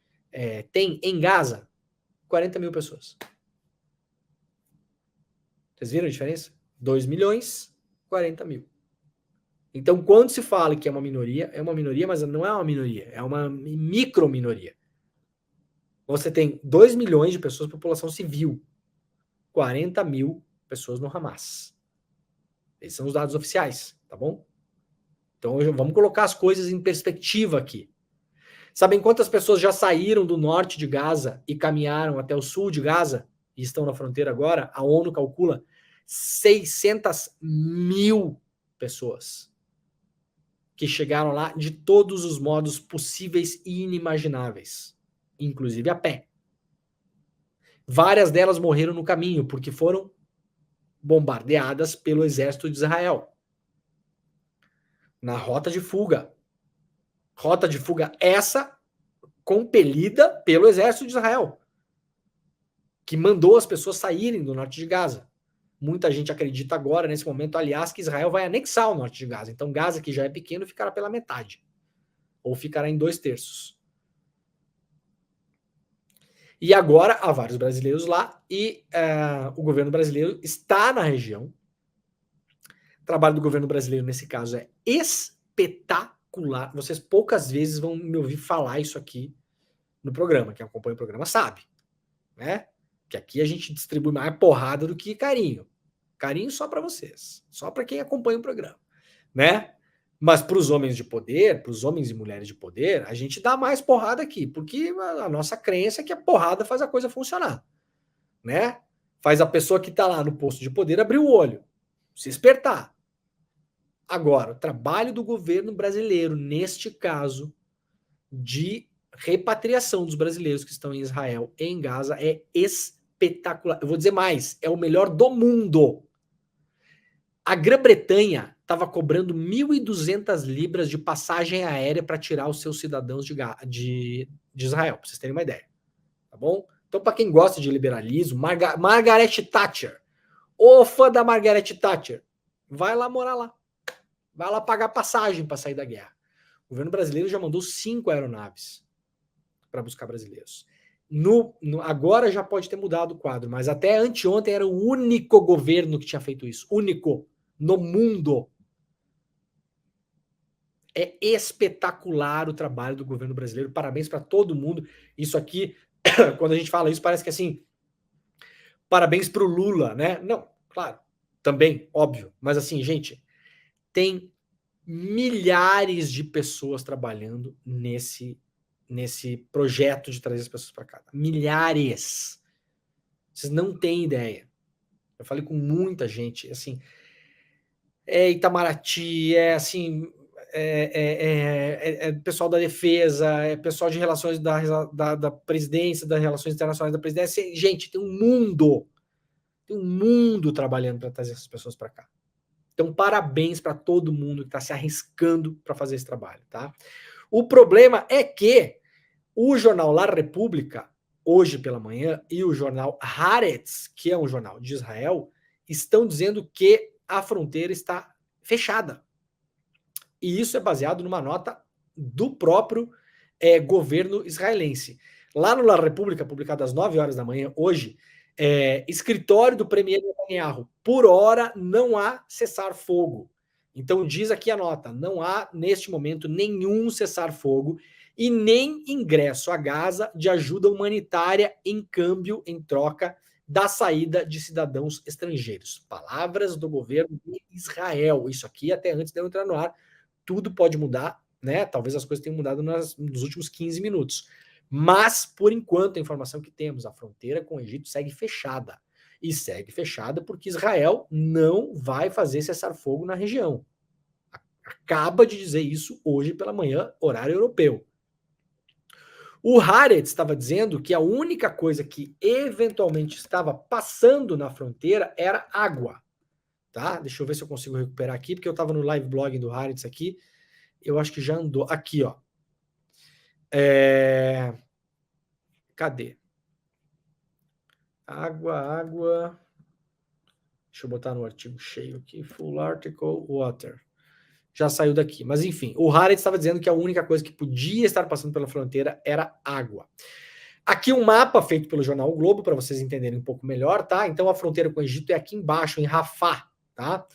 tem em Gaza? 40 mil pessoas. Vocês viram a diferença? 2 milhões, 40 mil. Então, quando se fala que é uma minoria, mas não é uma minoria, é uma micro-minoria. Você tem 2 milhões de pessoas, população civil, 40 mil pessoas no Hamas. Esses são os dados oficiais, tá bom? Então, vamos colocar as coisas em perspectiva aqui. Sabem quantas pessoas já saíram do norte de Gaza e caminharam até o sul de Gaza e estão na fronteira agora? A ONU calcula 600 mil pessoas que chegaram lá de todos os modos possíveis e inimagináveis, inclusive a pé. Várias delas morreram no caminho porque foram bombardeadas pelo exército de Israel. Na rota de fuga. Rota de fuga essa compelida pelo exército de Israel, que mandou as pessoas saírem do norte de Gaza. Muita gente acredita agora, nesse momento, aliás, que Israel vai anexar o norte de Gaza. Então, Gaza, que já é pequeno, ficará pela metade. Ou ficará em 2/3. E agora, há vários brasileiros lá e o governo brasileiro está na região. O trabalho do governo brasileiro, nesse caso, é espetacular. Vocês poucas vezes vão me ouvir falar isso aqui no programa. Quem acompanha o programa sabe, né? Que aqui a gente distribui mais porrada do que carinho. Carinho só para vocês, só para quem acompanha o programa, né? Mas para os homens de poder, para os homens e mulheres de poder, a gente dá mais porrada aqui, porque a nossa crença é que a porrada faz a coisa funcionar, né? Faz a pessoa que está lá no posto de poder abrir o olho, se espertar. Agora, o trabalho do governo brasileiro, neste caso, de repatriação dos brasileiros que estão em Israel e em Gaza é espetacular. Eu vou dizer mais, é o melhor do mundo. A Grã-Bretanha estava cobrando 1.200 libras de passagem aérea para tirar os seus cidadãos de Israel, para vocês terem uma ideia. Tá bom? Então, para quem gosta de liberalismo, Margaret Thatcher, ô fã da Margaret Thatcher, vai lá morar lá. Vai lá pagar passagem para sair da guerra. O governo brasileiro já mandou 5 aeronaves para buscar brasileiros. Agora já pode ter mudado o quadro, mas até anteontem era o único governo que tinha feito isso. Único. No mundo. É espetacular o trabalho do governo brasileiro. Parabéns para todo mundo. Isso aqui, quando a gente fala isso, parece que assim, parabéns para o Lula, né? Não, claro, também, óbvio. Mas assim, gente, tem milhares de pessoas trabalhando nesse projeto de trazer as pessoas para cá. Milhares. Vocês não têm ideia. Eu falei com muita gente, assim, Itamaraty, assim, pessoal da defesa, pessoal de relações da presidência, das relações internacionais da presidência. Gente, tem um mundo trabalhando para trazer essas pessoas para cá. Então, parabéns para todo mundo que está se arriscando para fazer esse trabalho, tá? O problema é que o jornal La República, hoje pela manhã, e o jornal Haaretz, que é um jornal de Israel, estão dizendo que a fronteira está fechada. E isso é baseado numa nota do próprio governo israelense. Lá no La República, publicado às 9 horas da manhã, hoje, escritório do premier Netanyahu, por hora não há cessar-fogo. Então diz aqui a nota, não há neste momento nenhum cessar-fogo e nem ingresso a Gaza de ajuda humanitária em câmbio, em troca da saída de cidadãos estrangeiros. Palavras do governo de Israel. Isso aqui até antes de eu entrar no ar, tudo pode mudar, né? Talvez as coisas tenham mudado nos últimos 15 minutos. Mas, por enquanto, a informação que temos, a fronteira com o Egito segue fechada. E segue fechada porque Israel não vai fazer cessar-fogo na região. Acaba de dizer isso hoje pela manhã, horário europeu. O Haaretz estava dizendo que a única coisa que eventualmente estava passando na fronteira era água. Tá? Deixa eu ver se eu consigo recuperar aqui, porque eu estava no live blog do Haaretz aqui. Eu acho que já andou. Aqui, ó. Cadê? Água. Deixa eu botar no artigo cheio aqui. Full article, water. Já saiu daqui. Mas, enfim, o Haaretz estava dizendo que a única coisa que podia estar passando pela fronteira era água. Aqui um mapa feito pelo jornal O Globo, para vocês entenderem um pouco melhor, tá? Então, a fronteira com o Egito é aqui embaixo, em Rafah, tá?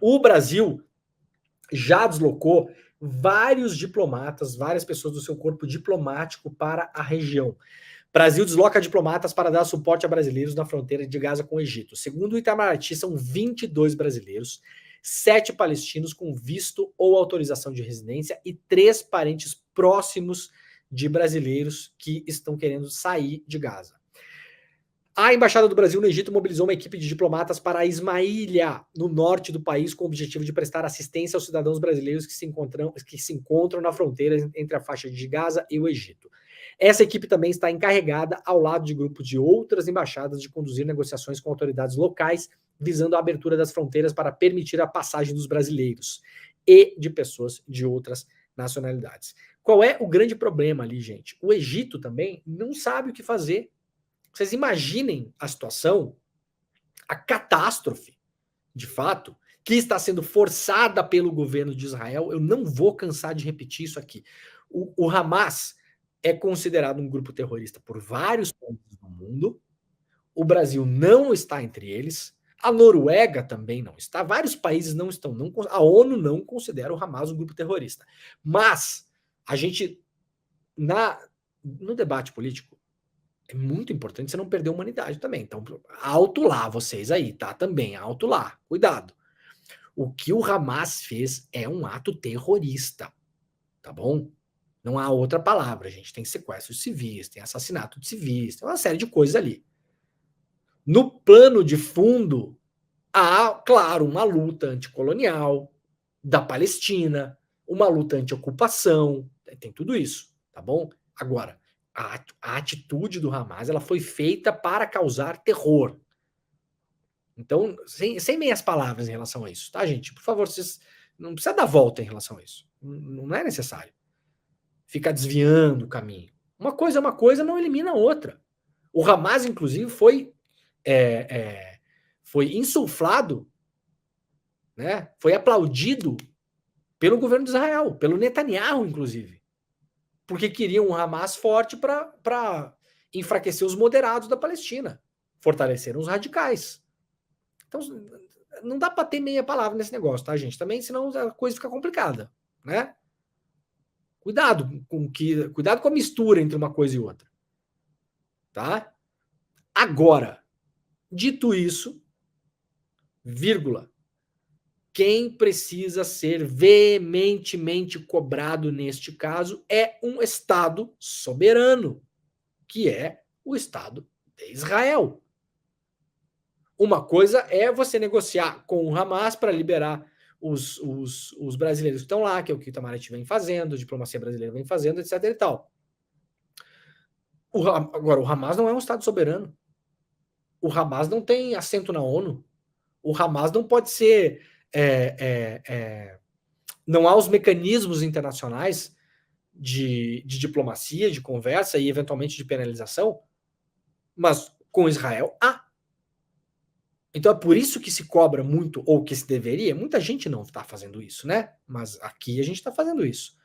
O Brasil já deslocou vários diplomatas, várias pessoas do seu corpo diplomático para a região. Brasil desloca diplomatas para dar suporte a brasileiros na fronteira de Gaza com o Egito. Segundo o Itamaraty, são 22 brasileiros, 7 palestinos com visto ou autorização de residência e 3 parentes próximos de brasileiros que estão querendo sair de Gaza. A Embaixada do Brasil no Egito mobilizou uma equipe de diplomatas para Ismaília, no norte do país, com o objetivo de prestar assistência aos cidadãos brasileiros que se encontram na fronteira entre a faixa de Gaza e o Egito. Essa equipe também está encarregada, ao lado de grupos de outras embaixadas, de conduzir negociações com autoridades locais, visando a abertura das fronteiras para permitir a passagem dos brasileiros e de pessoas de outras nacionalidades. Qual é o grande problema ali, gente? O Egito também não sabe o que fazer. Vocês imaginem a situação, a catástrofe, de fato, que está sendo forçada pelo governo de Israel. Eu não vou cansar de repetir isso aqui. O Hamas é considerado um grupo terrorista por vários países do mundo. O Brasil não está entre eles. A Noruega também não está. Vários países não estão. A ONU não considera o Hamas um grupo terrorista. Mas a gente, no debate político, é muito importante você não perder a humanidade também. Então, alto lá vocês aí, tá? Também, alto lá. Cuidado. O que o Hamas fez é um ato terrorista, tá bom? Não há outra palavra, gente. Tem sequestros civis, tem assassinato de civis, tem uma série de coisas ali. No plano de fundo, há, claro, uma luta anticolonial da Palestina, uma luta anti-ocupação, tem tudo isso, tá bom? Agora, a atitude do Hamas ela foi feita para causar terror. Então, sem meias palavras em relação a isso, tá, gente? Por favor, vocês não precisa dar volta em relação a isso. Não é necessário ficar desviando o caminho. Uma coisa é uma coisa, não elimina a outra. O Hamas, inclusive, foi insuflado, né? Foi aplaudido pelo governo de Israel, pelo Netanyahu, inclusive. Porque queriam um Hamas forte para enfraquecer os moderados da Palestina. Fortaleceram os radicais. Então, não dá para ter meia palavra nesse negócio, tá, gente? Também, senão a coisa fica complicada, né? Cuidado com a mistura entre uma coisa e outra. Tá? Agora, dito isso, vírgula, quem precisa ser veementemente cobrado neste caso é um Estado soberano, que é o Estado de Israel. Uma coisa é você negociar com o Hamas para liberar os brasileiros que estão lá, que é o que o Itamaraty vem fazendo, a diplomacia brasileira vem fazendo, etc. e tal. Agora, o Hamas não é um Estado soberano. O Hamas não tem assento na ONU. O Hamas não pode ser... não há os mecanismos internacionais de diplomacia, de conversa e, eventualmente, de penalização, mas com Israel há. Então é por isso que se cobra muito, ou que se deveria, muita gente não está fazendo isso, né? Mas aqui a gente está fazendo isso.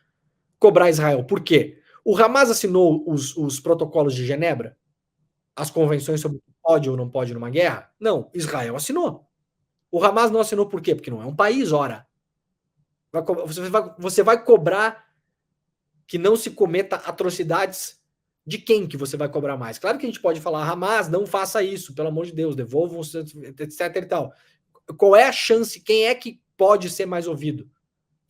Cobrar Israel. Por quê? O Hamas assinou os protocolos de Genebra? As convenções sobre o que pode ou não pode numa guerra? Não, Israel assinou. O Hamas não assinou por quê? Porque não é um país, ora. Você vai cobrar que não se cometa atrocidades. De quem que você vai cobrar mais? Claro que a gente pode falar, Hamas, não faça isso, pelo amor de Deus, devolvam, etc e tal. Qual é a chance? Quem é que pode ser mais ouvido?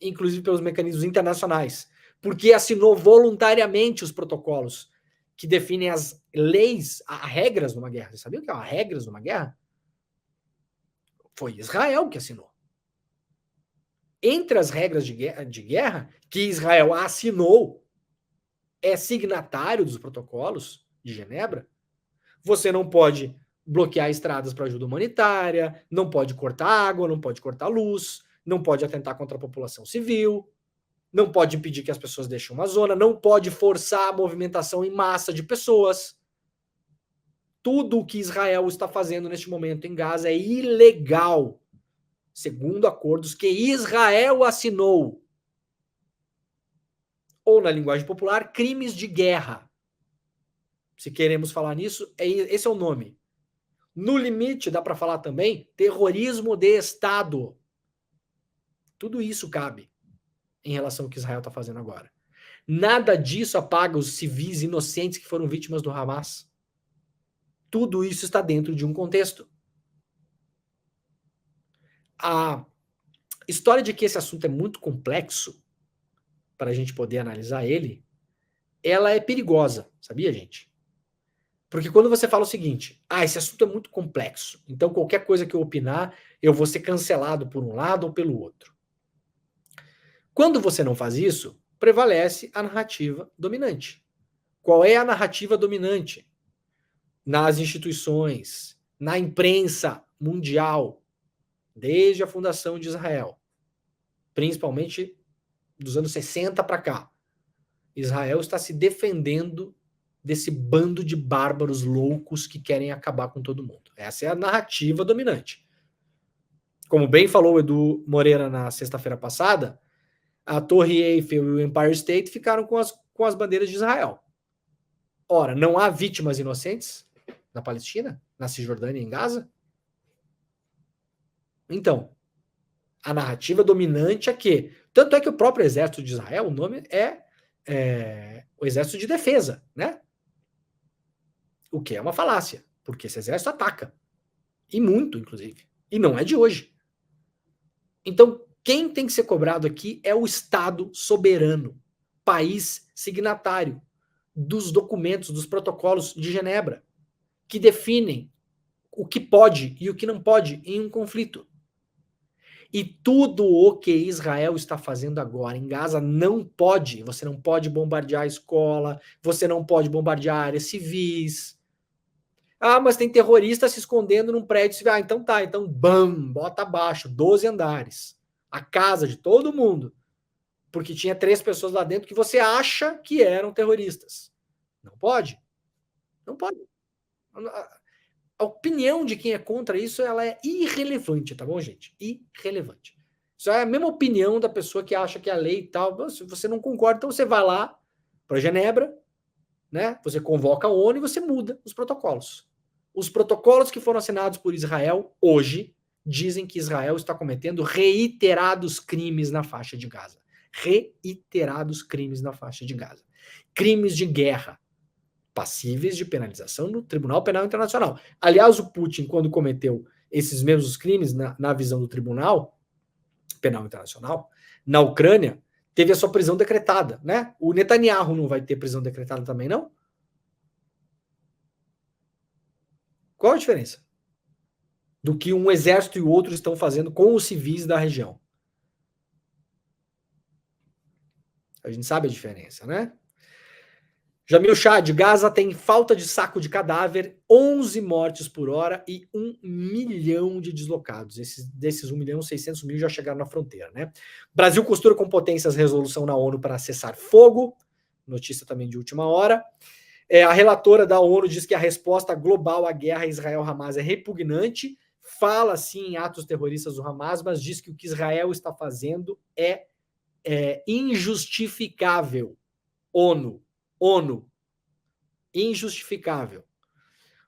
Inclusive pelos mecanismos internacionais. Porque assinou voluntariamente os protocolos que definem as leis, as regras numa guerra. Você sabia o que é as regras numa guerra? Foi Israel que assinou. Entre as regras de guerra que Israel assinou, é signatário dos protocolos de Genebra, você não pode bloquear estradas para ajuda humanitária, não pode cortar água, não pode cortar luz, não pode atentar contra a população civil, não pode impedir que as pessoas deixem uma zona, não pode forçar a movimentação em massa de pessoas. Tudo o que Israel está fazendo neste momento em Gaza é ilegal, segundo acordos que Israel assinou. Ou, na linguagem popular, crimes de guerra. Se queremos falar nisso, esse é o nome. No limite, dá para falar também terrorismo de Estado. Tudo isso cabe em relação ao que Israel está fazendo agora. Nada disso apaga os civis inocentes que foram vítimas do Hamas. Tudo isso está dentro de um contexto. A história de que esse assunto é muito complexo para a gente poder analisar ele, ela é perigosa, sabia, gente? Porque quando você fala o seguinte, esse assunto é muito complexo, então qualquer coisa que eu opinar, eu vou ser cancelado por um lado ou pelo outro. Quando você não faz isso, prevalece a narrativa dominante. Qual é a narrativa dominante? Nas instituições, na imprensa mundial, desde a fundação de Israel, principalmente dos anos 60 para cá. Israel está se defendendo desse bando de bárbaros loucos que querem acabar com todo mundo. Essa é a narrativa dominante. Como bem falou o Edu Moreira na sexta-feira passada, a Torre Eiffel e o Empire State ficaram com as bandeiras de Israel. Ora, não há vítimas inocentes na Palestina, na Cisjordânia e em Gaza? Então, a narrativa dominante é que, tanto é que o próprio exército de Israel, o nome é o exército de defesa, né? O que é uma falácia, porque esse exército ataca. E muito, inclusive. E não é de hoje. Então, quem tem que ser cobrado aqui é o Estado soberano, país signatário dos documentos, dos protocolos de Genebra, que definem o que pode e o que não pode em um conflito. E tudo o que Israel está fazendo agora em Gaza não pode. Você não pode bombardear a escola, você não pode bombardear áreas civis. Mas tem terrorista se escondendo num prédio civil. Então tá, então bam, bota abaixo, 12 andares. A casa de todo mundo. Porque tinha 3 pessoas lá dentro que você acha que eram terroristas. Não pode. Não pode. A opinião de quem é contra isso, ela é irrelevante, tá bom, gente? Irrelevante. Isso é a mesma opinião da pessoa que acha que a lei e tal, se você não concorda, então você vai lá para Genebra, né? Você convoca a ONU e você muda os protocolos. Os protocolos que foram assinados por Israel hoje dizem que Israel está cometendo reiterados crimes na faixa de Gaza. Reiterados crimes na faixa de Gaza. Crimes de guerra, passíveis de penalização no Tribunal Penal Internacional. Aliás, o Putin, quando cometeu esses mesmos crimes na visão do Tribunal Penal Internacional, na Ucrânia, teve a sua prisão decretada, né? O Netanyahu não vai ter prisão decretada também, não? Qual a diferença do que um exército e o outro estão fazendo com os civis da região? A gente sabe a diferença, né? Jamil Chad, Gaza tem falta de saco de cadáver, 11 mortes por hora e 1 milhão de deslocados. Desses 1.600.000 já chegaram na fronteira, né? Brasil costura com potências resolução na ONU para cessar fogo. Notícia também de última hora. A relatora da ONU diz que a resposta global à guerra Israel-Hamas é repugnante. fala sim em atos terroristas do Hamas, mas diz que o que Israel está fazendo é injustificável. ONU, injustificável.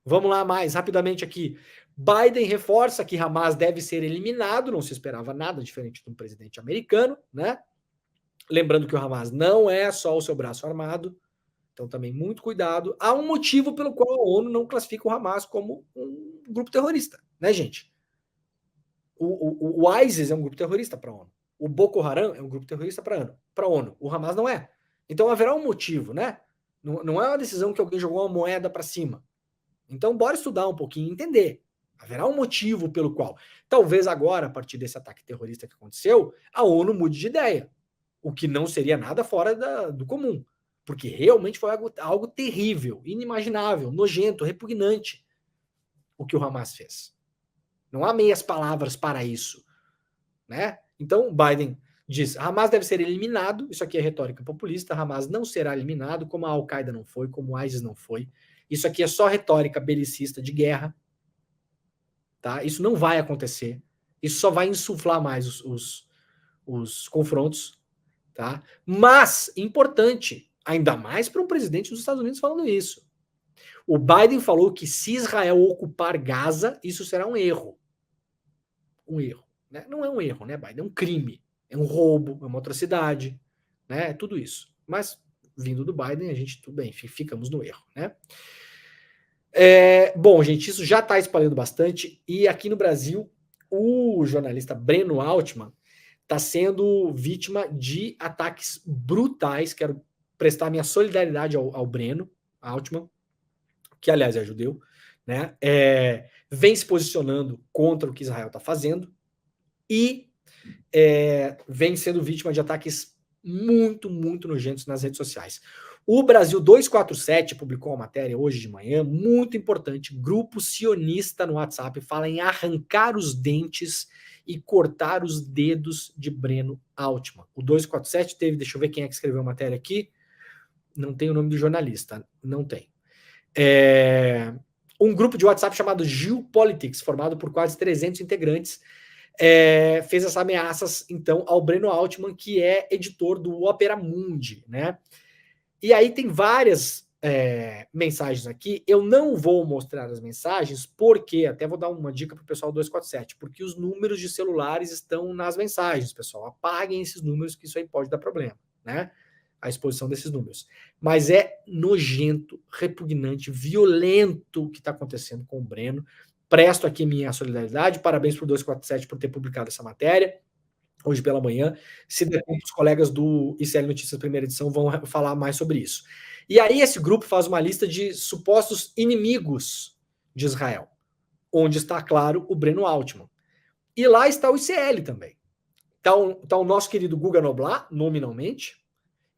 Vamos lá mais rapidamente aqui. Biden reforça que Hamas deve ser eliminado, não se esperava nada diferente de um presidente americano, né? Lembrando que o Hamas não é só o seu braço armado, então também muito cuidado. Há um motivo pelo qual a ONU não classifica o Hamas como um grupo terrorista, né, gente? O ISIS é um grupo terrorista para a ONU. O Boko Haram é um grupo terrorista para a ONU. O Hamas não é. Então haverá um motivo, né? Não é uma decisão que alguém jogou uma moeda para cima. Então bora estudar um pouquinho e entender. Haverá um motivo pelo qual. Talvez agora, a partir desse ataque terrorista que aconteceu, a ONU mude de ideia. O que não seria nada fora do comum. Porque realmente foi algo terrível, inimaginável, nojento, repugnante o que o Hamas fez. Não há meias palavras para isso, né? Então, Biden diz, Hamas deve ser eliminado, isso aqui é retórica populista, Hamas não será eliminado, como a Al-Qaeda não foi, como o ISIS não foi. Isso aqui é só retórica belicista de guerra, tá? Isso não vai acontecer. Isso só vai insuflar mais os confrontos, tá? Mas, importante, ainda mais para um presidente dos Estados Unidos falando isso. O Biden falou que se Israel ocupar Gaza, isso será um erro. Um erro. Né? Não é um erro, né, Biden? É um crime. É um roubo, é uma atrocidade. Né? É tudo isso. Mas, vindo do Biden, a gente, tudo bem, ficamos no erro. Né? Bom, gente, isso já está espalhando bastante. E aqui no Brasil, o jornalista Breno Altman está sendo vítima de ataques brutais. Quero prestar minha solidariedade ao Breno Altman, que aliás é judeu, né? Vem se posicionando contra o que Israel está fazendo e vem sendo vítima de ataques muito, muito nojentos nas redes sociais. O Brasil 247 publicou uma matéria hoje de manhã, muito importante, grupo sionista no WhatsApp fala em arrancar os dentes e cortar os dedos de Breno Altman. O 247 teve, deixa eu ver quem é que escreveu a matéria aqui, não tem o nome do jornalista, não tem. Um grupo de WhatsApp chamado Geopolitics, formado por quase 300 integrantes, fez essas ameaças, então, ao Breno Altman, que é editor do Opera Mundi, né? E aí tem várias mensagens aqui. Eu não vou mostrar as mensagens, porque, até vou dar uma dica para o pessoal do 247, porque os números de celulares estão nas mensagens, pessoal. Apaguem esses números, que isso aí pode dar problema, né? A exposição desses números. Mas é nojento, repugnante, violento o que está acontecendo com o Breno. Presto aqui minha solidariedade, parabéns para o 247 por ter publicado essa matéria, hoje pela manhã. Se der tempo, os colegas do ICL Notícias Primeira Edição vão falar mais sobre isso. E aí esse grupo faz uma lista de supostos inimigos de Israel, onde está, claro, o Breno Altman. E lá está o ICL também. Está o nosso querido Guga Noblat, nominalmente,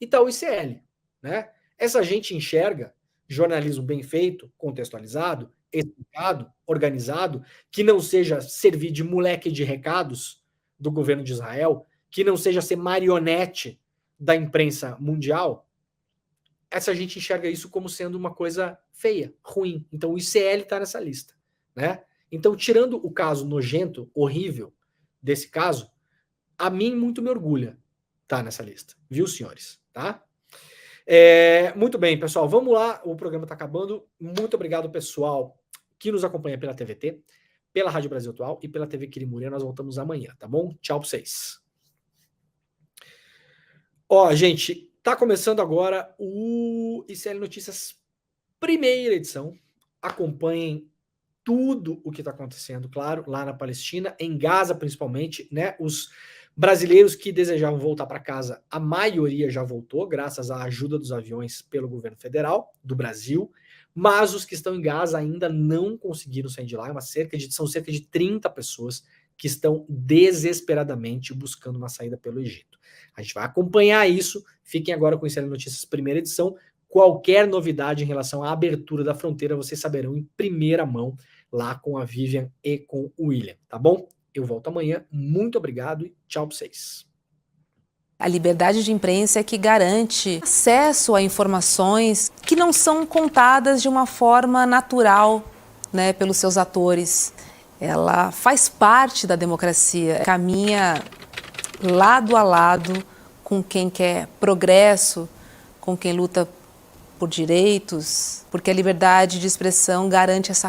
e está o ICL, né? Essa gente enxerga jornalismo bem feito, contextualizado, explicado, organizado, que não seja servir de moleque de recados do governo de Israel, que não seja ser marionete da imprensa mundial. Essa gente enxerga isso como sendo uma coisa feia, ruim. Então o ICL está nessa lista, né? Então, tirando o caso nojento, horrível desse caso, a mim muito me orgulha estar nessa lista, viu, senhores? Tá? Muito bem, pessoal, vamos lá, o programa está acabando. Muito obrigado, pessoal, que nos acompanha pela TVT, pela Rádio Brasil Atual e pela TV Quirimuria. Nós voltamos amanhã, tá bom? Tchau para vocês. Ó, gente, tá começando agora o ICL Notícias primeira edição. Acompanhem tudo o que está acontecendo, claro, lá na Palestina, em Gaza principalmente, né? Os brasileiros que desejavam voltar para casa, a maioria já voltou, graças à ajuda dos aviões pelo governo federal do Brasil, mas os que estão em Gaza ainda não conseguiram sair de lá. São cerca de 30 pessoas que estão desesperadamente buscando uma saída pelo Egito. A gente vai acompanhar isso. Fiquem agora com o ICL Notícias primeira edição. Qualquer novidade em relação à abertura da fronteira, vocês saberão em primeira mão lá com a Vivian e com o William, tá bom? Eu volto amanhã. Muito obrigado e tchau para vocês. A liberdade de imprensa é que garante acesso a informações que não são contadas de uma forma natural, né, pelos seus atores. ela faz parte da democracia, caminha lado a lado com quem quer progresso, com quem luta por direitos, porque a liberdade de expressão garante essa